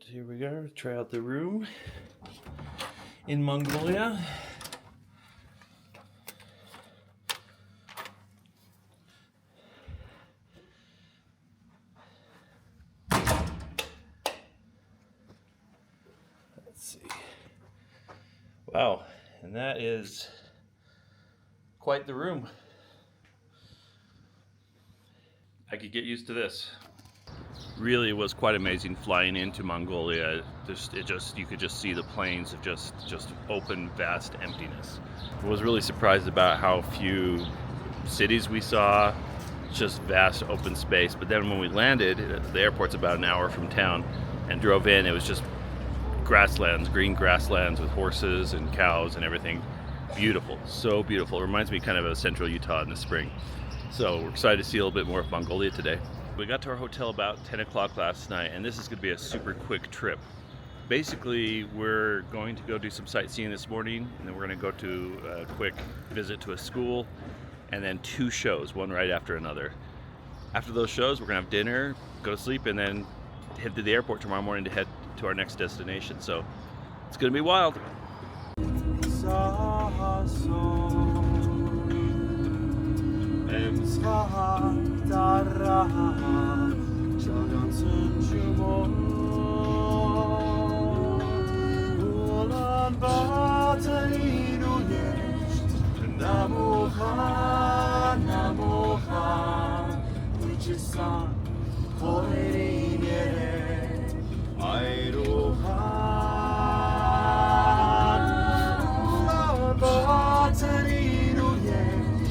Here we go. Try out the room in Mongolia. Let's see. Wow, and that is quite the room. I could get used to this. Really was quite amazing flying into Mongolia. You could just see the plains of just open, vast emptiness. I was really surprised about how few cities we saw, just vast open space. But then when we landed, the airport's about an hour from town, and drove in, it was just grasslands, green grasslands with horses and cows and everything. Beautiful, so beautiful. It reminds me kind of central Utah in the spring. So we're excited to see a little bit more of Mongolia today. We got to our hotel about 10 o'clock last night, and this is going to be a super quick trip. Basically, we're going to go do some sightseeing this morning, and then we're going to go to a quick visit to a school, and then 2 shows, one right after another. After those shows, we're going to have dinner, go to sleep, and then head to the airport tomorrow morning to head to our next destination. So it's going to be wild.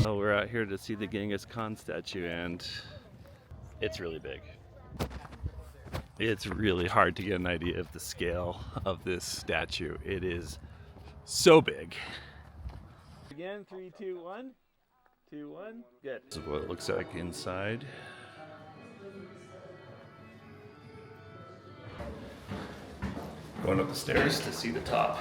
So we're out here to see the Genghis Khan statue, and it's really big. It's really hard to get an idea of the scale of this statue. It is so big. Again, 3, 2, 1. 2, 1. Good. This is what it looks like inside. Going up the stairs to see the top.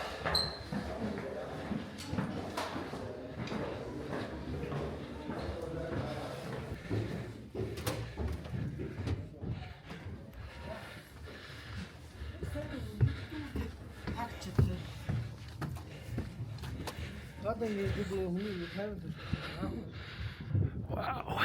Wow.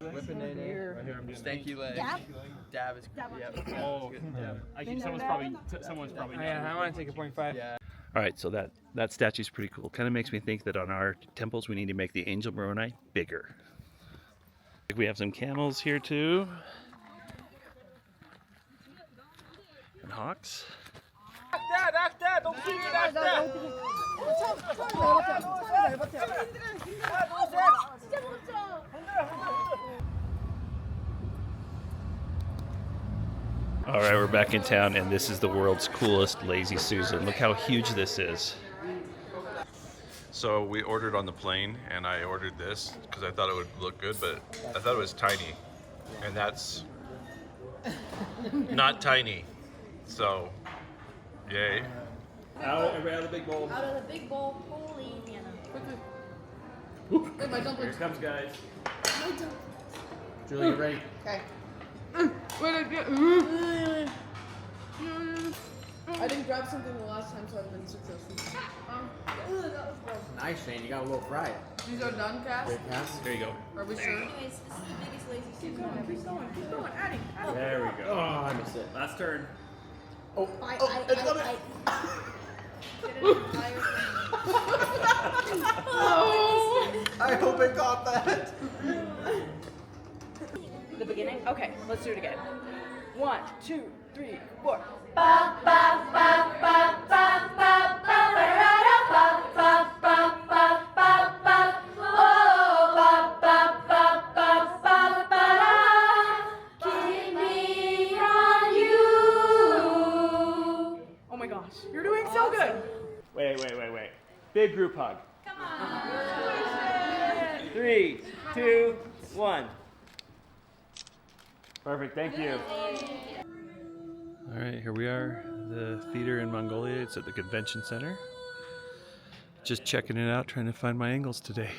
Whipping it in here. Right here, I'm just stanky leg. Dab is yep. Oh, someone's probably. Yeah, I want to take a 0.5. Yeah. All right, so that statue's pretty cool. Kind of makes me think that on our temples we need to make the angel Moroni bigger. We have some camels here too, and hawks. All right, we're back in town, and this is the world's coolest Lazy Susan. Look how huge this is. So we ordered on the plane, and I ordered this because I thought it would look good, but I thought it was tiny, and that's not tiny. So, yay. Everybody out of the big bowl. Out of the big bowl. Holy Indiana. Hey, my dumplings. Here it comes, guys. Julie, you ready? Okay. I didn't grab something the last time, so I've been successful. That was gross. Nice, Shane. You got a little fried. These are done, Cass? Great pass. There you go. Are we sure? Anyways, this is the biggest lazy Keep going, keep going, keep going. Adding. There we go. Oh, I missed it. Last turn. Oh, Get it in the fire. I hope it caught that. The beginning? Okay, let's do it again. 1, 2, 3, 4. Oh my gosh, you're doing so good. Wait. Big group hug. Come on. 3, 2, 1. Perfect, thank you. All right, here we are, the theater in Mongolia. It's at the convention center. Just checking it out, trying to find my angles today.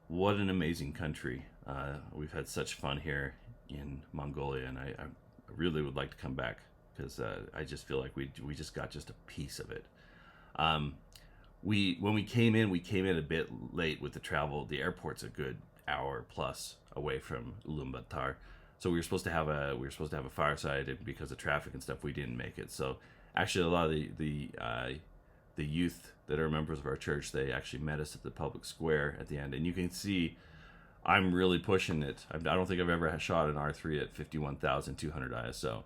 What an amazing country. We've had such fun here in Mongolia, and I really would like to come back because I just feel like we just got just a piece of it. When we came in a bit late with the travel. The airport's a good hour plus away from Ulaanbaatar, so we were supposed to have a fireside, and because of traffic and stuff, we didn't make it. So actually, a lot of the youth that are members of our church, they actually met us at the public square at the end, and you can see I'm really pushing it. I don't think I've ever shot an R3 at 51,200 ISO,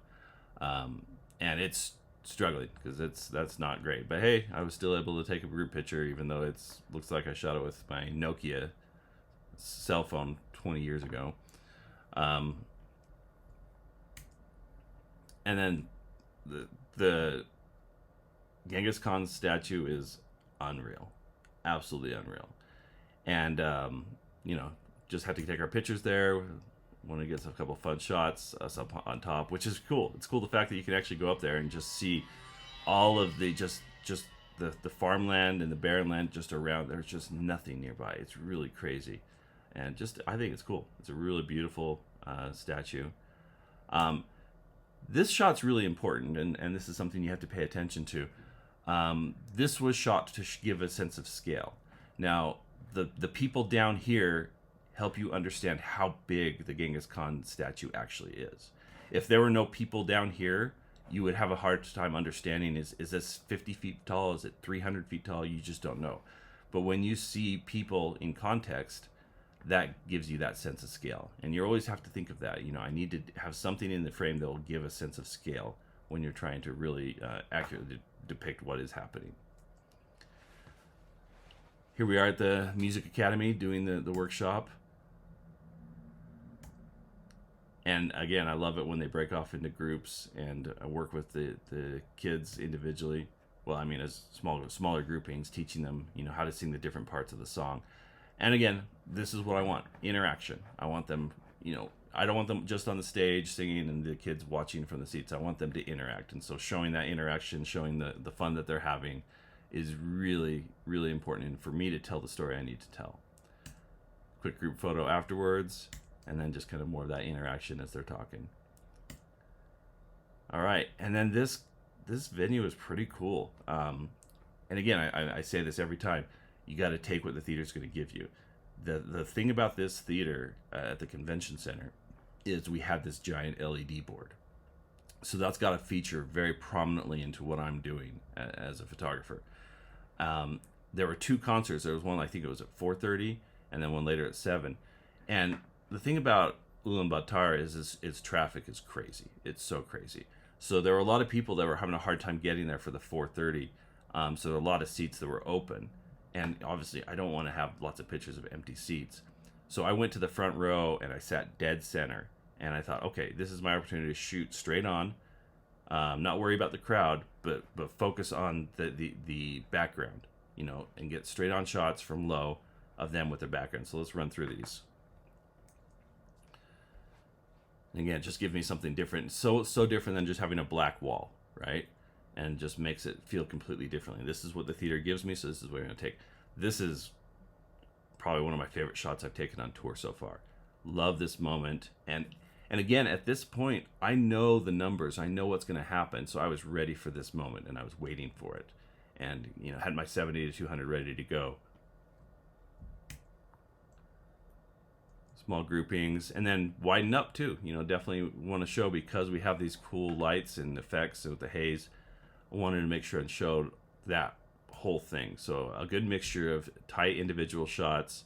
and it's struggling because that's not great. But hey, I was still able to take a group picture, even though looks like I shot it with my Nokia cell phone 20 years ago. And then the Genghis Khan statue is unreal, absolutely unreal. And just had to take our pictures there. Want to get a couple fun shots, us up on top, which is cool. It's cool the fact that you can actually go up there and just see all of the just the farmland and the barren land just around. There's just nothing nearby. It's really crazy, and I think it's cool. It's a really beautiful statue. This shot's really important, and this is something you have to pay attention to. This was shot to give a sense of scale. Now, the people down here help you understand how big the Genghis Khan statue actually is. If there were no people down here, you would have a hard time understanding, is this 50 feet tall? Is it 300 feet tall? You just don't know. But when you see people in context, that gives you that sense of scale. And you always have to think of that. I need to have something in the frame that will give a sense of scale when you're trying to really accurately depict what is happening. Here we are at the Music Academy doing the workshop. And again, I love it when they break off into groups and work with the kids individually. Well, I mean, as smaller groupings, teaching them, how to sing the different parts of the song. And again, this is what I want: interaction. I want them, I don't want them just on the stage singing and the kids watching from the seats. I want them to interact. And so showing that interaction, showing the fun that they're having is really, really important. And for me to tell the story I need to tell. Quick group photo afterwards. And then just kind of more of that interaction as they're talking. All right, and then this venue is pretty cool. And again, I say this every time: you got to take what the theater's going to give you. The thing about this theater at the convention center is we have this giant LED board, so that's got to feature very prominently into what I'm doing as a photographer. There were 2 concerts. There was one, I think it was at 4:30, and then one later at 7, and the thing about Ulaanbaatar is its traffic is crazy. It's so crazy. So there were a lot of people that were having a hard time getting there for the 4:30. So there were a lot of seats that were open. And obviously, I don't want to have lots of pictures of empty seats. So I went to the front row and I sat dead center. And I thought, okay, this is my opportunity to shoot straight on. Not worry about the crowd, but focus on the background, and get straight on shots from low of them with their background. So let's run through these. And again, just give me something different. So different than just having a black wall, right? And just makes it feel completely differently. This is what the theater gives me, so this is what I'm going to take. This is probably one of my favorite shots I've taken on tour so far. Love this moment. And again, at this point, I know the numbers. I know what's going to happen. So I was ready for this moment, and I was waiting for it. And, you know, had my 70 to 200 ready to go. Small groupings, and then widen up too. You know, definitely want to show, because we have these cool lights and effects with the haze. I wanted to make sure and show that whole thing. So a good mixture of tight individual shots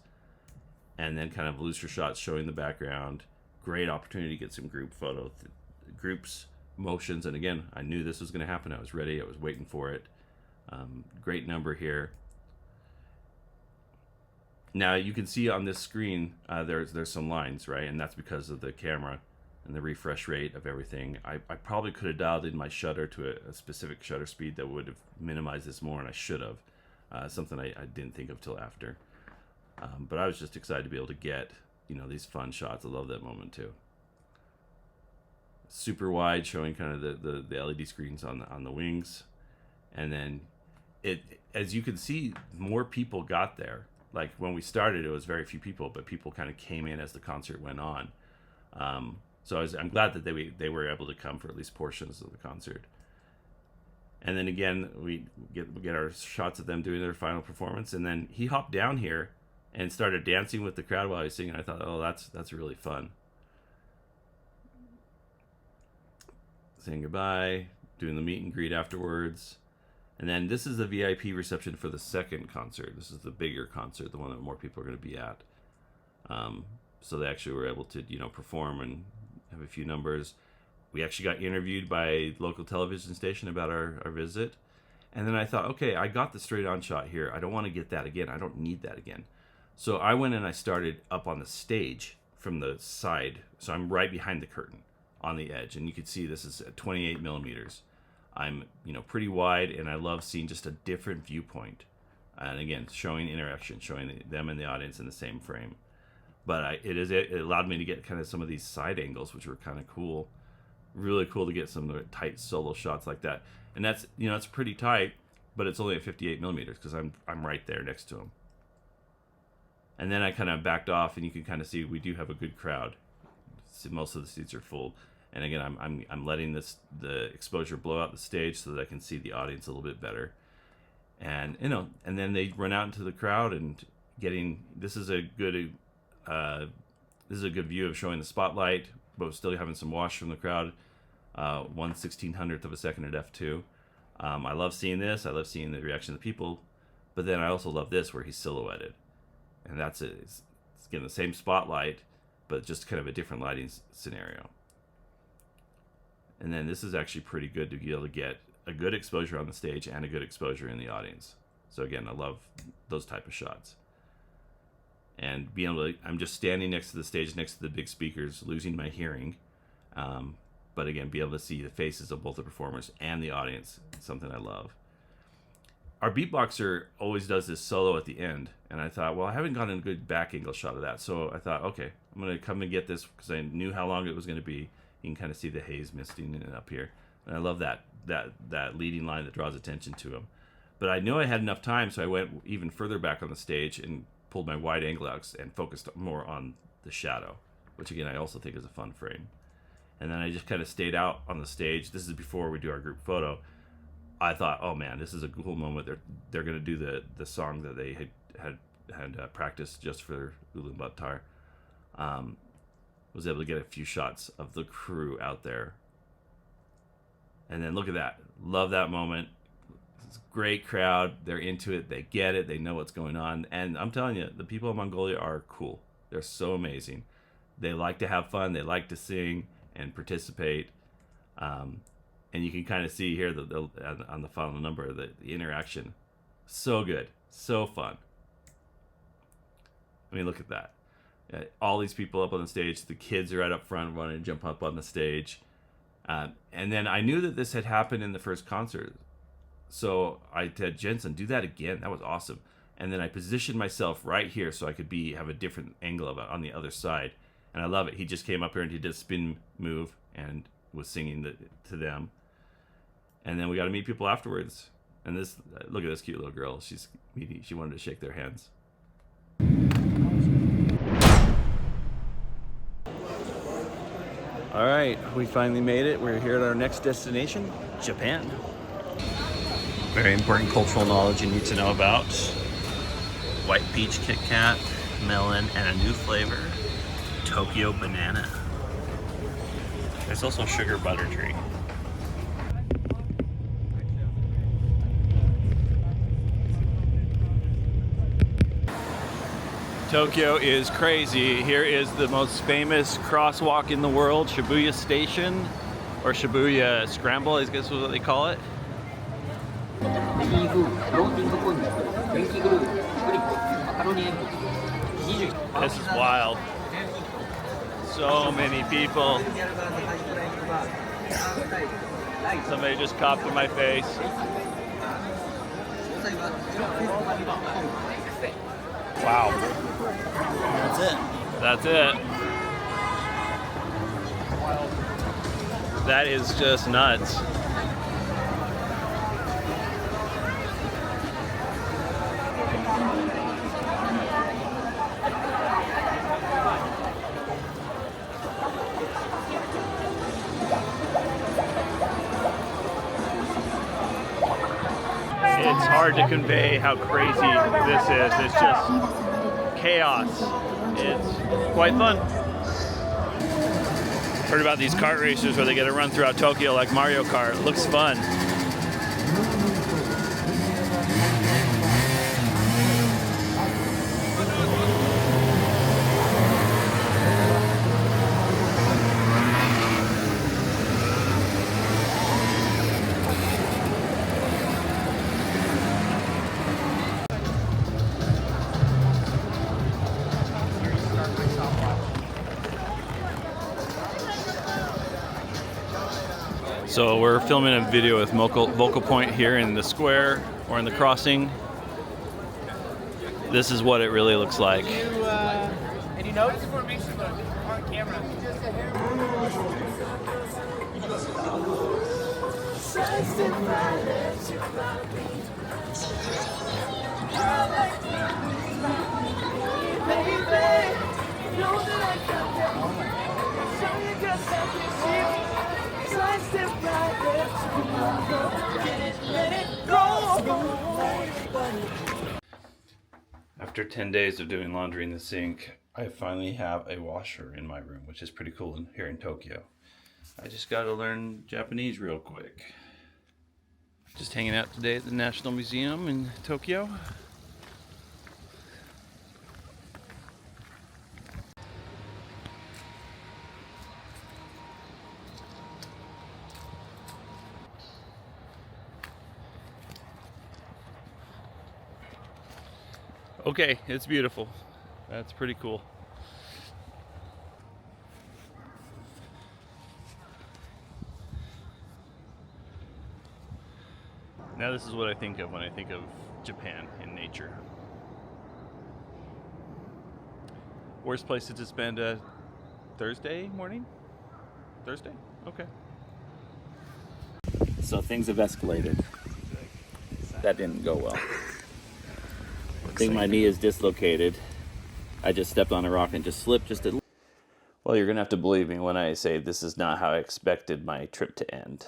and then kind of looser shots showing the background. Great opportunity to get some group photo, groups, motions. And again, I knew this was going to happen. I was ready. I was waiting for it. Great number here. Now you can see on this screen there's some lines, right? And that's because of the camera and the refresh rate of everything. I probably could have dialed in my shutter to a specific shutter speed that would have minimized this more, and I should have. Something I didn't think of till after. But I was just excited to be able to get, you know, these fun shots. I love that moment too. Super wide, showing kind of the LED screens on the wings, and then as you can see, more people got there. Like when we started, it was very few people, but people kind of came in as the concert went on. So I'm glad that they were able to come for at least portions of the concert. And then again, we get our shots of them doing their final performance, and then he hopped down here and started dancing with the crowd while he was singing. I thought, oh, that's really fun. Saying goodbye, doing the meet and greet afterwards. And then this is the VIP reception for the second concert. This is the bigger concert, the one that more people are going to be at. So they actually were able to, you know, perform and have a few numbers. We actually got interviewed by a local television station about our visit. And then I thought, okay, I got the straight on shot here. I don't want to get that again. I don't need that again. So I went and I started up on the stage from the side. So I'm right behind the curtain on the edge. And you can see this is at 28 millimeters. I'm, you know, pretty wide, and I love seeing just a different viewpoint. And again, showing interaction, showing them and the audience in the same frame. But it allowed me to get kind of some of these side angles, which were kind of cool. Really cool to get some of the tight solo shots like that. And that's, you know, it's pretty tight, but it's only at 58 millimeters because I'm right there next to him. And then I kind of backed off, and you can kind of see we do have a good crowd. Most of the seats are full. And again, I'm letting the exposure blow out the stage so that I can see the audience a little bit better. And, you know, and then they run out into the crowd and this is a good view of showing the spotlight, but still having some wash from the crowd. 1/1600th of a second at f2. I love seeing this. I love seeing the reaction of the people. But then I also love this where he's silhouetted. And that's it. It's again the same spotlight, but just kind of a different lighting scenario. And then this is actually pretty good to be able to get a good exposure on the stage and a good exposure in the audience. So again, I love those type of shots. And being able to, I'm just standing next to the stage, next to the big speakers, losing my hearing. But again, be able to see the faces of both the performers and the audience, something I love. Our beatboxer always does this solo at the end. And I thought, well, I haven't gotten a good back angle shot of that. So I thought, okay, I'm going to come and get this because I knew how long it was going to be. You can kind of see the haze misting it up here. And I love that leading line that draws attention to him. But I knew I had enough time, so I went even further back on the stage and pulled my wide angle out and focused more on the shadow, which again, I also think is a fun frame. And then I just kind of stayed out on the stage. This is before we do our group photo. I thought, oh man, this is a cool moment. They're going to do the song that they had practiced just for Ulaanbaatar. Was able to get a few shots of the crew out there. And then look at that. Love that moment. It's a great crowd. They're into it. They get it. They know what's going on. And I'm telling you, the people of Mongolia are cool. They're so amazing. They like to have fun. They like to sing and participate. And you can kind of see here on the final number, the interaction. So good. So fun. I mean, look at that. All these people up on the stage. The kids are right up front wanting to jump up on the stage. And then I knew that this had happened in the first concert. So I said, Jensen, do that again. That was awesome. And then I positioned myself right here so I could have a different angle of it on the other side. And I love it. He just came up here and he did a spin move and was singing to them. And then we got to meet people afterwards. And this, look at this cute little girl. She wanted to shake their hands. All right, we finally made it. We're here at our next destination, Japan. Very important cultural knowledge you need to know about. White peach Kit Kat, melon, and a new flavor, Tokyo banana. There's also sugar butter tree. Tokyo is crazy. Here is the most famous crosswalk in the world, Shibuya Station, or Shibuya Scramble, I guess is what they call it. This is wild. So many people. Somebody just coughed in my face. Wow. That's it. That's it. That is just nuts. It's hard to convey how crazy this is. It's just chaos. It's quite fun. Heard about these kart racers where they get to run throughout Tokyo like Mario Kart. It looks fun. So we're filming a video with Vocal Point here in the square or in the crossing. This is what it really looks like. Any notes? On camera. After 10 days of doing laundry in the sink, I finally have a washer in my room, which is pretty cool here in Tokyo. I just got to learn Japanese real quick. Just hanging out today at the National Museum in Tokyo. Okay, it's beautiful. That's pretty cool. Now this is what I think of when I think of Japan in nature. Worst place to spend a Thursday morning? Thursday? Okay. So things have escalated. That didn't go well. I think my knee is dislocated. I just stepped on a rock and just slipped just a... Well, you're gonna have to believe me when I say this is not how I expected my trip to end.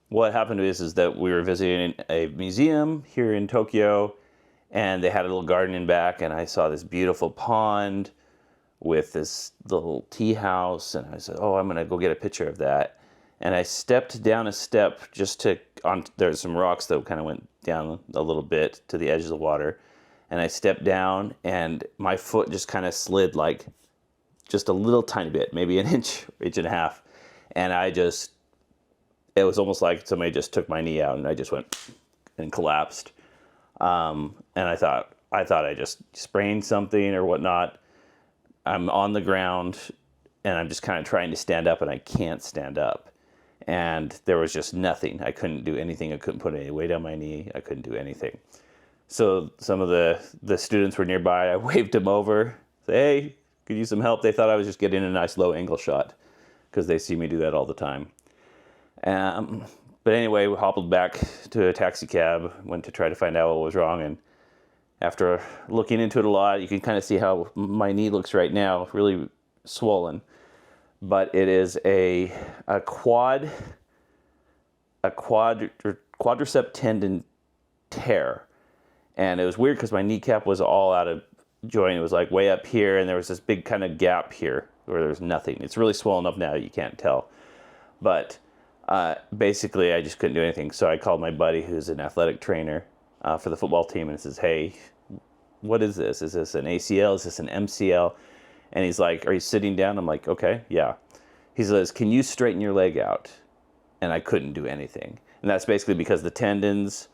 What happened is that we were visiting a museum here in Tokyo, and they had a little garden in back, and I saw this beautiful pond with this little tea house, and I said, oh, I'm gonna go get a picture of that. And I stepped down a step there's some rocks that kind of went down a little bit to the edge of the water, and I stepped down, and my foot just kind of slid like just a little tiny bit, maybe an inch and a half, and it was almost like somebody just took my knee out, and I just went and collapsed. And I thought I just sprained something or whatnot. I'm on the ground, and I'm just kind of trying to stand up, and I can't stand up. And there was just nothing. I couldn't do anything. I couldn't put any weight on my knee. I couldn't do anything. So some of the students were nearby. I waved them over. Say, hey, Could use some help. They thought I was just getting a nice low angle shot because they see me do that all the time. But anyway, we hobbled back to a taxi cab, went to try to find out what was wrong, and after looking into it a lot, you can kind of see how my knee looks right now, really swollen. But it is a quadricep tendon tear. And it was weird because my kneecap was all out of joint. It was like way up here, and there was this big kind of gap here where there's nothing. It's really swollen up now, you can't tell. But basically, I just couldn't do anything. So I called my buddy who's an athletic trainer for the football team and says, hey, what is this? Is this an ACL? Is this an MCL? And he's like, are you sitting down? I'm like, okay, yeah. He says, can you straighten your leg out? And I couldn't do anything. And that's basically because the tendons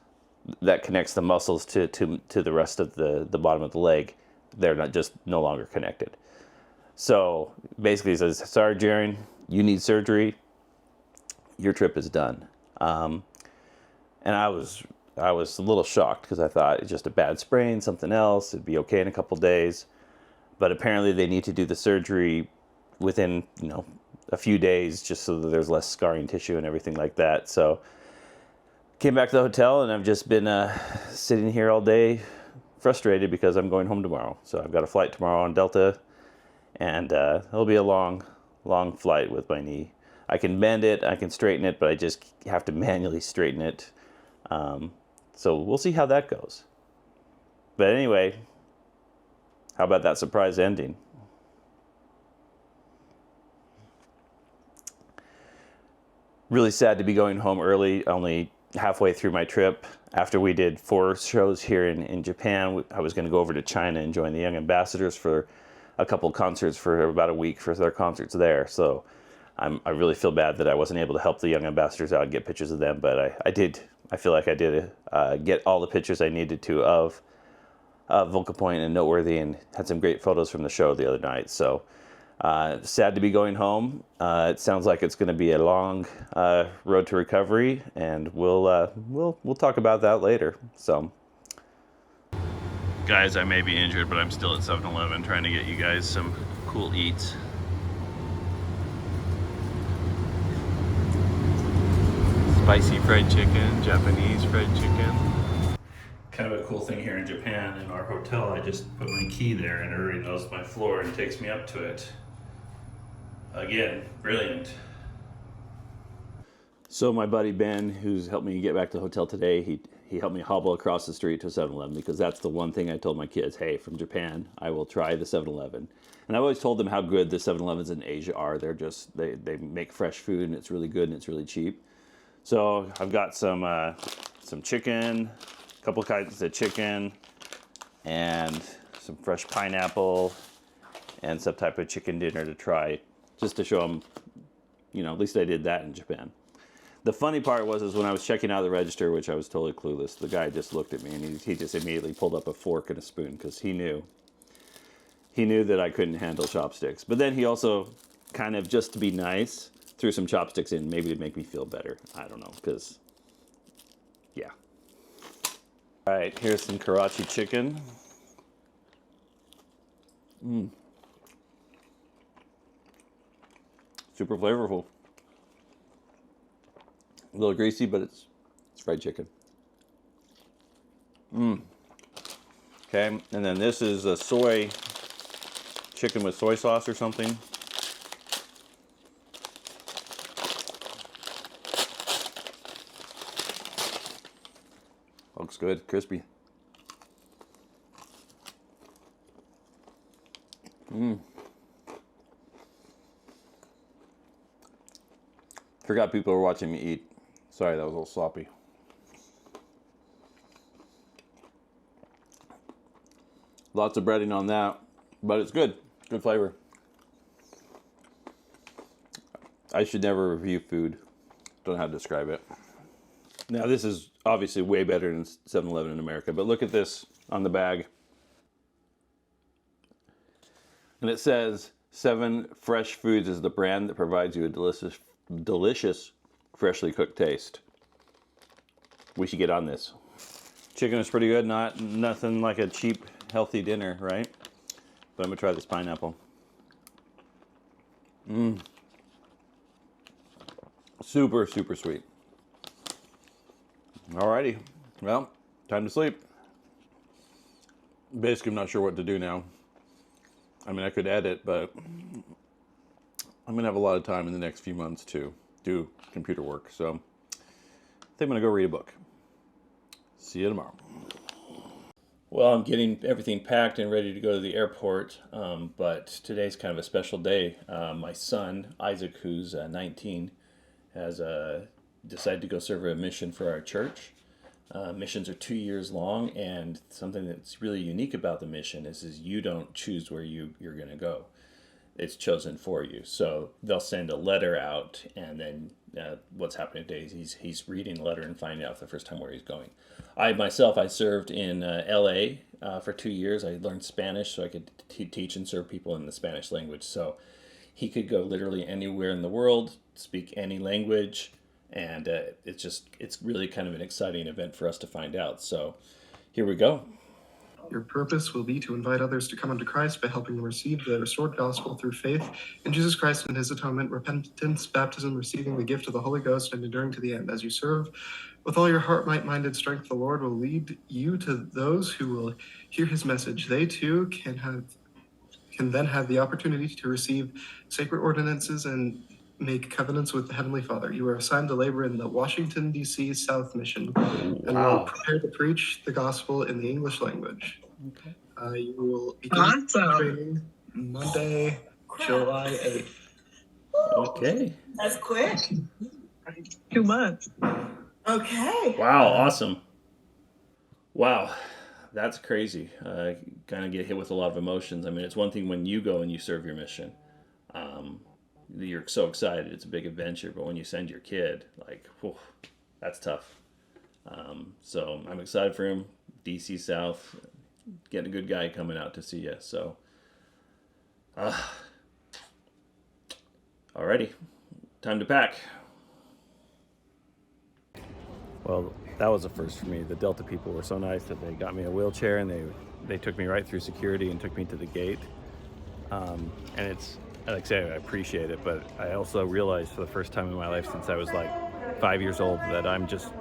that connects the muscles to the rest of the bottom of the leg, they're not just no longer connected. So basically he says, sorry, Jaren, you need surgery. Your trip is done. And I was a little shocked because I thought it's just a bad sprain, something else. It'd be okay in a couple days. But apparently they need to do the surgery within, a few days just so that there's less scarring tissue and everything like that. So came back to the hotel and I've just been sitting here all day frustrated because I'm going home tomorrow. So I've got a flight tomorrow on Delta, and it'll be a long flight with my knee. I can bend it, I can straighten it, but I just have to manually straighten it. So we'll see how that goes. But anyway, how about that surprise ending? Really sad to be going home early, only halfway through my trip. After we did 4 shows here in Japan, I was going to go over to China and join the Young Ambassadors for a couple concerts for about a week for their concerts there. So I really feel bad that I wasn't able to help the Young Ambassadors out and get pictures of them, but I did. I feel like I did get all the pictures I needed to of Volca Point and Noteworthy, and had some great photos from the show the other night. So sad to be going home. It sounds like it's going to be a long road to recovery, and we'll talk about that later. So, guys, I may be injured, but I'm still at 7-Eleven trying to get you guys some cool eats. Spicy fried chicken, Japanese fried chicken. Kind of a cool thing here in Japan, in our hotel, I just put my key there and it already knows my floor and takes me up to it. Again, brilliant. So my buddy Ben, who's helped me get back to the hotel today, he helped me hobble across the street to 7-Eleven, because that's the one thing I told my kids, hey, from Japan, I will try the 7-Eleven. And I've always told them how good the 7-Elevens in Asia are. They're just, they make fresh food, and it's really good and it's really cheap. So I've got some chicken, a couple kinds of chicken, and some fresh pineapple, and some type of chicken dinner to try, just to show them, at least I did that in Japan. The funny part was when I was checking out the register, which I was totally clueless, the guy just looked at me and he just immediately pulled up a fork and a spoon, because he knew that I couldn't handle chopsticks. But then he also, kind of just to be nice, threw some chopsticks in, maybe to make me feel better. I don't know, because, yeah. All right, here's some Karachi chicken. Super flavorful. A little greasy, but it's fried chicken. Okay, and then this is a soy chicken with soy sauce or something. Looks good, crispy. Forgot people were watching me eat. Sorry, that was a little sloppy. Lots of breading on that, but it's good. Good flavor. I should never review food. Don't know how to describe it. Now, this is obviously way better than 7-Eleven in America, but look at this on the bag. And it says, 7 Fresh Foods is the brand that provides you a delicious, freshly cooked taste. We should get on this. Chicken is pretty good, nothing like a cheap, healthy dinner, right? But I'm gonna try this pineapple. Super, super sweet. Alrighty, well, time to sleep. Basically, I'm not sure what to do now. I mean, I could edit, but I'm gonna have a lot of time in the next few months to do computer work. So I think I'm gonna go read a book. See you tomorrow. Well, I'm getting everything packed and ready to go to the airport, but today's kind of a special day. My son, Isaac, who's 19, has decided to go serve a mission for our church. Missions are 2 years long, and something that's really unique about the mission is you don't choose where you're going to go. It's chosen for you. So they'll send a letter out, and then what's happening today is he's reading the letter and finding out for the first time where he's going. I served in LA for 2 years. I learned Spanish so I could teach and serve people in the Spanish language. So he could go literally anywhere in the world, speak any language, and it's really kind of an exciting event for us to find out. So here we go. Your purpose will be to invite others to come unto Christ by helping them receive the restored gospel through faith in Jesus Christ and his atonement, repentance, baptism, receiving the gift of the Holy Ghost, and enduring to the end. As you serve with all your heart, might, mind, and strength, the Lord will lead you to those who will hear his message. They too can then have the opportunity to receive sacred ordinances and make covenants with the Heavenly Father. You are assigned to labor in the Washington, D.C. South Mission and will prepare to preach the gospel in the English language. Okay. You will begin training Monday, July 8th. Okay. That's quick. 2 months. Okay. Wow, awesome. Wow, that's crazy. Kind of get hit with a lot of emotions. I mean, it's one thing when you go and you serve your mission. You're so excited. It's a big adventure. But when you send your kid, like, whew, that's tough. So I'm excited for him. DC South, getting a good guy coming out to see you. So, alrighty, time to pack. Well, that was a first for me. The Delta people were so nice that they got me a wheelchair and they took me right through security and took me to the gate. And it's, like I say, I appreciate it, but I also realized for the first time in my life since I was like 5 years old that I'm just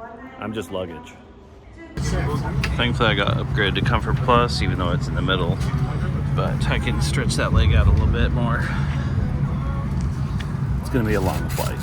luggage. Thankfully I got upgraded to Comfort Plus, even though it's in the middle, but I can stretch that leg out a little bit more. It's gonna be a long flight.